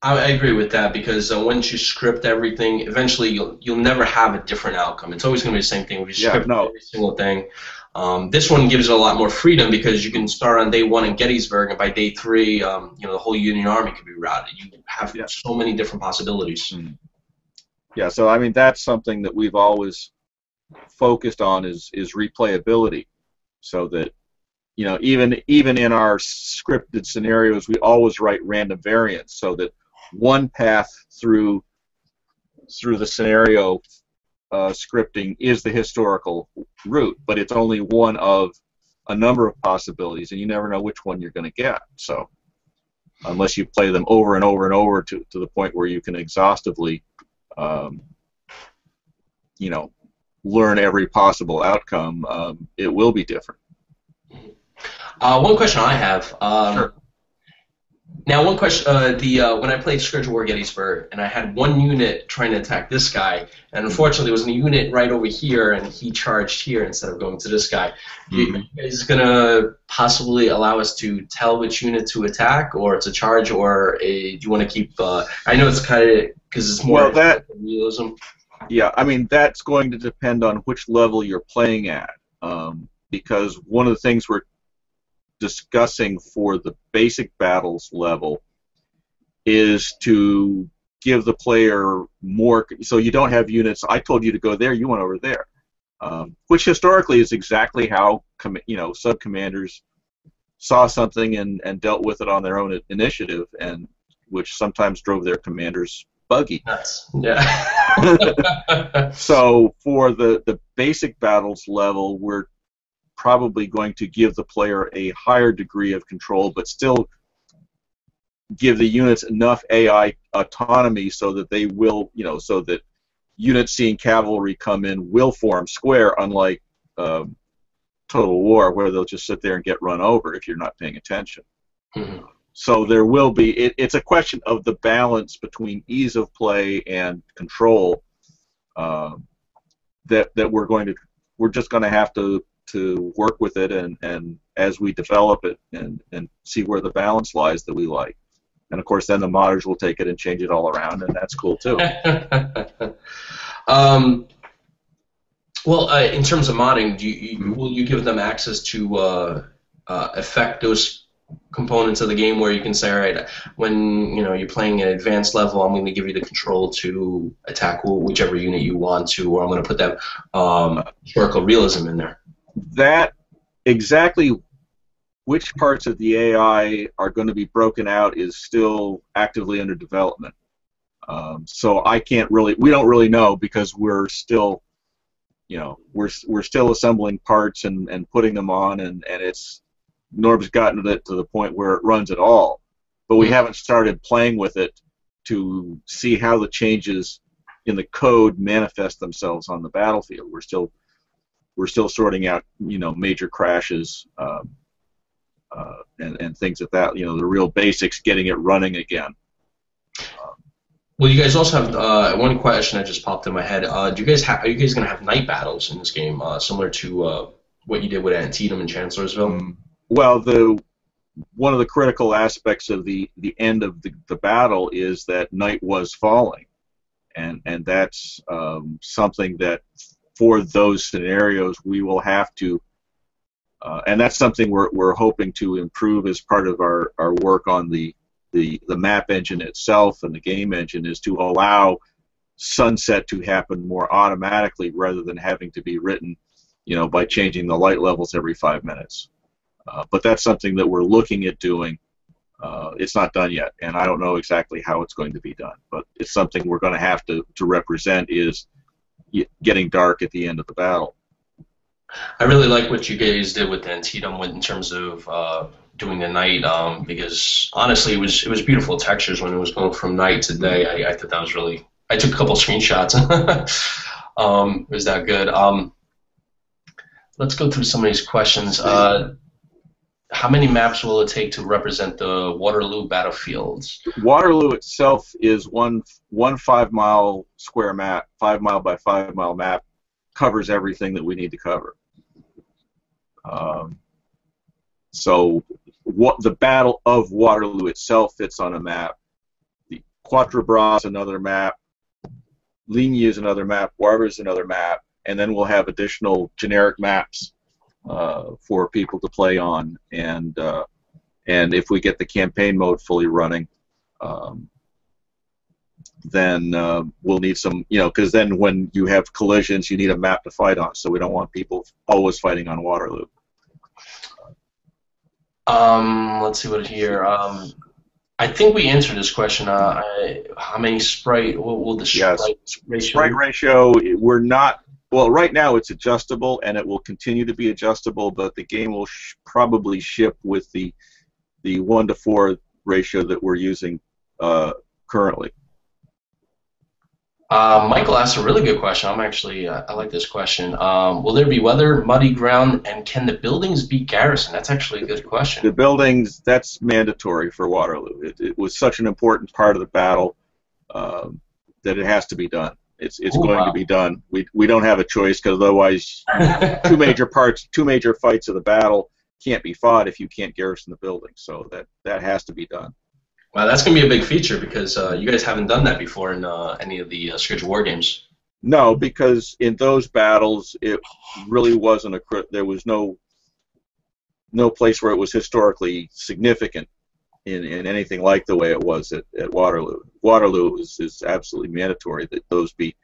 I agree with that because once you script everything, eventually you'll never have a different outcome. It's always going to be the same thing. We script every single thing. This one gives it a lot more freedom because you can start on day 1 in Gettysburg, and by day 3, the whole Union Army could be routed. You have so many different possibilities. Yeah, so that's something that we've always focused on is replayability, so that even in our scripted scenarios, we always write random variants so that one path through the scenario scripting is the historical route, but it's only one of a number of possibilities, and you never know which one you're going to get. So unless you play them over and over and over to the point where you can exhaustively learn every possible outcome, it will be different. One question I have. Sure. Now, one question. When I played Scourge of War Gettysburg, and I had one unit trying to attack this guy, and unfortunately, there was a unit right over here, and he charged here instead of going to this guy. Mm-hmm. Are you guys gonna possibly allow us to tell which unit to attack, or to charge, or do you want to keep? I know it's kind of because it's more realism. Yeah, that's going to depend on which level you're playing at, because one of the things we're discussing for the basic battles level is to give the player more, so you don't have units, I told you to go there, you went over there, which historically is exactly how sub-commanders saw something and dealt with it on their own initiative, and which sometimes drove their commanders buggy. Yeah. So for the basic battles level, we're probably going to give the player a higher degree of control, but still give the units enough AI autonomy so that they will, so that units seeing cavalry come in will form square, unlike Total War, where they'll just sit there and get run over if you're not paying attention. Mm-hmm. So there will be, it's a question of the balance between ease of play and control that we're just going to have to work with it, and as we develop it and see where the balance lies that we like. And of course then the modders will take it and change it all around, and that's cool too. Well, in terms of modding, will you give them access to affect those components of the game where you can say, all right, when you're playing an advanced level, I'm going to give you the control to attack whichever unit you want to, or I'm going to put that historical realism in there? That exactly which parts of the AI are going to be broken out is still actively under development. So we don't really know, because we're still, we're still assembling parts and putting them on, and Norb's gotten it to the point where it runs at all, but we haven't started playing with it to see how the changes in the code manifest themselves on the battlefield. We're still sorting out, major crashes and things like that. The real basics, getting it running again. Well, you guys also have one question that just popped in my head. Are you guys going to have night battles in this game, similar to what you did with Antietam and Chancellorsville? Well, one of the critical aspects of the end of the battle is that night was falling, and that's something that for those scenarios we will have to And that's something we're hoping to improve as part of our work on the map engine itself and the game engine, is to allow sunset to happen more automatically rather than having to be written, by changing the light levels every 5 minutes. But that's something that we're looking at doing. It's not done yet, and I don't know exactly how it's going to be done, but it's something we're going to have to represent, is getting dark at the end of the battle. I really like what you guys did with Antietam in terms of doing the night, because honestly, it was beautiful textures when it was going from night to day. I thought that was really. I took a couple screenshots. It was that good. Let's go through some of these questions. How many maps will it take to represent the Waterloo battlefields? Waterloo itself is one 5-mile square map, 5-mile by 5-mile map, covers everything that we need to cover. So what the Battle of Waterloo itself fits on a map. The Quatre Bras is another map. Ligny is another map. Wavre is another map. And then we'll have additional generic maps for people to play on. And if we get the campaign mode fully running, then we'll need some, because then when you have collisions, you need a map to fight on. So we don't want people always fighting on Waterloo. Let's see what here. I think we answered this question. How many sprite? What will the sprite ratio? Sprite ratio. We're not. Well, right now it's adjustable, and it will continue to be adjustable. But the game will probably ship with the 1:4 ratio that we're using currently. Michael asked a really good question. I like this question. Will there be weather, muddy ground, and can the buildings be garrisoned? That's actually a good question. The buildings, that's mandatory for Waterloo. It was such an important part of the battle that it has to be done. It's going to be done. We don't have a choice, because otherwise two major fights of the battle can't be fought if you can't garrison the building. So that has to be done. Wow, that's going to be a big feature, because you guys haven't done that before in any of the Scourge of War games. No, because in those battles, it really wasn't there was no place where it was historically significant in anything like the way it was at Waterloo. Waterloo is absolutely mandatory that those be.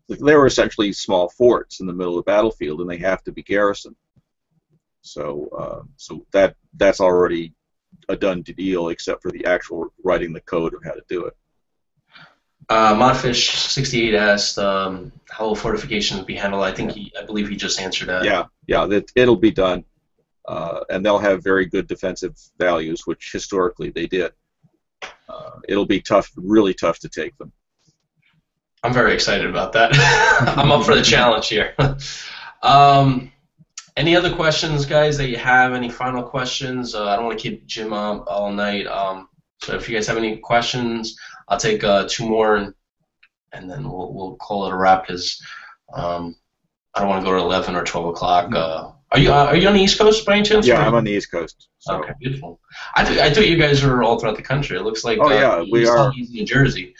They were essentially small forts in the middle of the battlefield, and they have to be garrisoned. So that's already a done deal, except for the actual writing the code of how to do it. Modfish68 asked how will fortifications be handled. I believe he just answered that. Yeah, it'll be done, and they'll have very good defensive values, which historically they did. It'll be tough, really tough to take them. I'm very excited about that. I'm up for the challenge here. Any other questions, guys, that you have? Any final questions? I don't want to keep Jim up all night. So if you guys have any questions, I'll take 2 more, and then we'll call it a wrap, because I don't want to go to 11 or 12 o'clock. Are you on the East Coast by any chance? Yeah, I'm on the East Coast. So. Okay, beautiful. I thought you guys were all throughout the country. It looks like we are. New Jersey.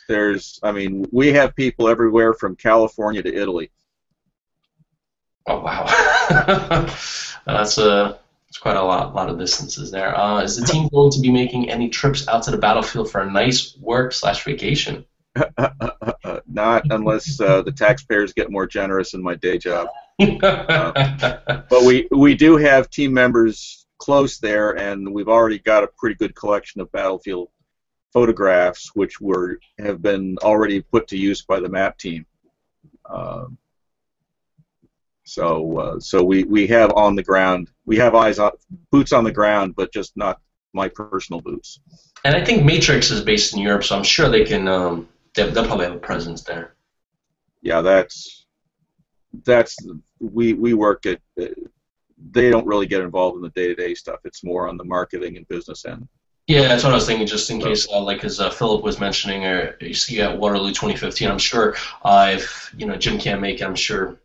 We have people everywhere from California to Italy. Oh wow, that's quite a lot of distances there. Is the team going to be making any trips out to the battlefield for a nice work/vacation? Not unless the taxpayers get more generous in my day job. But we do have team members close there, and we've already got a pretty good collection of battlefield photographs, which have been already put to use by the map team. So we have on the ground, we have boots on the ground, but just not my personal boots. And I think Matrix is based in Europe, so I'm sure they can. They'll probably have a presence there. Yeah, we work at. They don't really get involved in the day-to-day stuff. It's more on the marketing and business end. Yeah, that's what I was thinking, just in case, like as Philip was mentioning, or you see at Waterloo 2015, I'm sure if Jim can't make it, I'm sure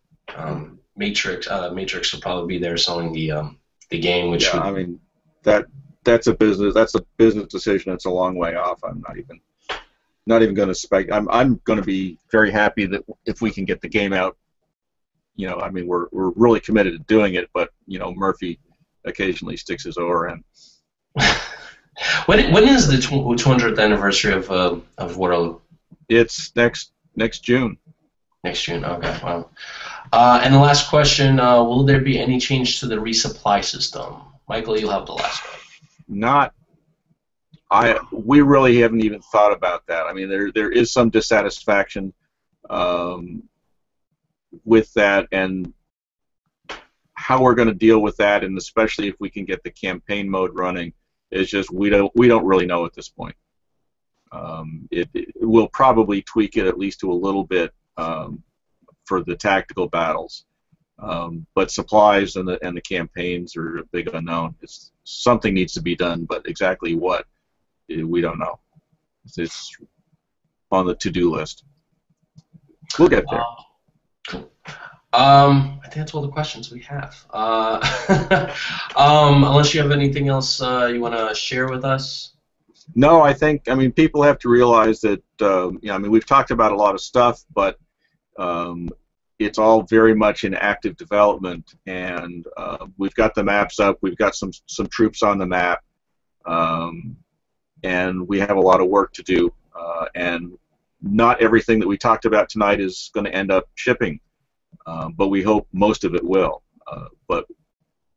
Matrix will probably be there selling the game. Which I mean that's a business decision. It's a long way off. I'm not even going to spec. I'm going to be very happy that if we can get the game out, I mean, we're really committed to doing it, but Murphy occasionally sticks his oar in. When is the 200th anniversary of Waterloo? It's next June. Next June. Okay. Wow. And the last question: will there be any change to the resupply system? Michael, you'll have the last one. We really haven't even thought about that. I mean, there is some dissatisfaction with that, and how we're going to deal with that, and especially if we can get the campaign mode running, is just we don't really know at this point. We'll probably tweak it at least to a little bit for the tactical battles, but supplies and the campaigns are a big unknown. Something needs to be done, but exactly what, we don't know. It's on the to-do list. We'll get there. Cool. I think that's all the questions we have. Unless you have anything else you want to share with us. No, I mean, people have to realize that, I mean, we've talked about a lot of stuff, but it's all very much in active development, and we've got the maps up, we've got some troops on the map, and we have a lot of work to do, and not everything that we talked about tonight is going to end up shipping, but we hope most of it will. But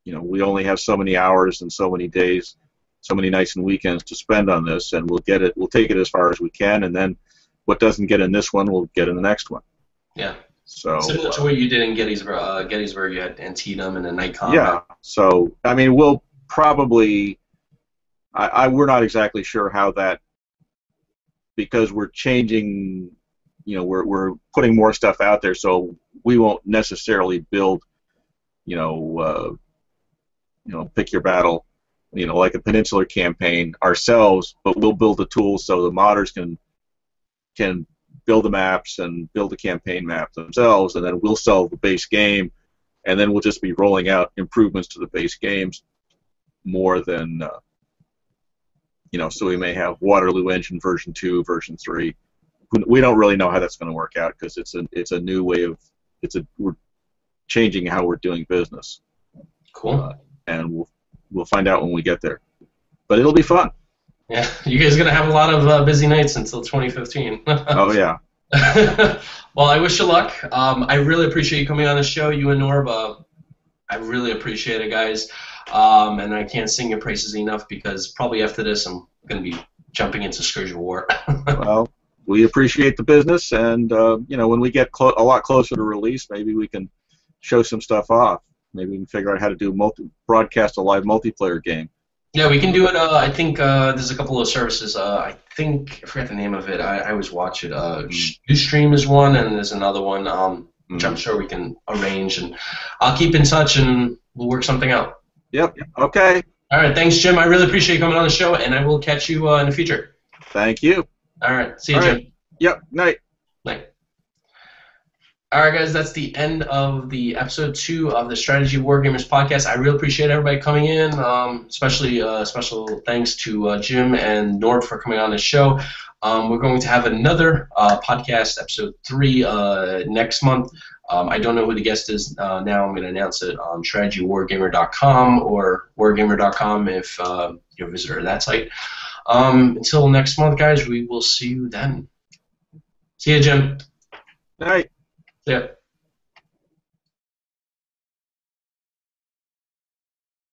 we only have so many hours and so many days, so many nights and weekends to spend on this, and we'll take it as far as we can, and then what doesn't get in this one, we'll get in the next one. Yeah. So similar to what you did in Gettysburg. Gettysburg, you had Antietam and a night combat. Yeah. So I mean, we'll probably. We're not exactly sure how that, because we're changing. We're putting more stuff out there, so we won't necessarily build. Pick your battle. Like a peninsular campaign ourselves, but we'll build the tools so the modders can build the maps and build the campaign map themselves, and then we'll sell the base game, and then we'll just be rolling out improvements to the base games more than, so we may have Waterloo Engine version 2, version 3. We don't really know how that's going to work out because it's a new way of, we're changing how we're doing business. Cool. And we'll find out when we get there. But it'll be fun. Yeah, you guys are going to have a lot of busy nights until 2015. Oh, yeah. Well, I wish you luck. I really appreciate you coming on the show, you and Norb. I really appreciate it, guys. And I can't sing your praises enough because probably after this I'm going to be jumping into Scourge of War. Well, we appreciate the business, and when we get a lot closer to release, maybe we can show some stuff off. Maybe we can figure out how to do broadcast a live multiplayer game. Yeah, we can do it. I think there's a couple of services. I forgot the name of it. I always watch it. Ustream is one, and there's another one, which I'm sure we can arrange. And I'll keep in touch, and we'll work something out. Yep. Okay. All right. Thanks, Jim. I really appreciate you coming on the show, and I will catch you in the future. Thank you. All right. See you, Jim. Yep. Night. Night. All right, guys, that's the end of the episode 2 of the Strategy Wargamers podcast. I really appreciate everybody coming in, especially special thanks to Jim and Norb for coming on the show. We're going to have another podcast, episode 3, next month. I don't know who the guest is now. I'm going to announce it on strategywargamer.com or wargamer.com if you're a visitor to that site. Until next month, guys, we will see you then. See you, Jim. Night. Yeah.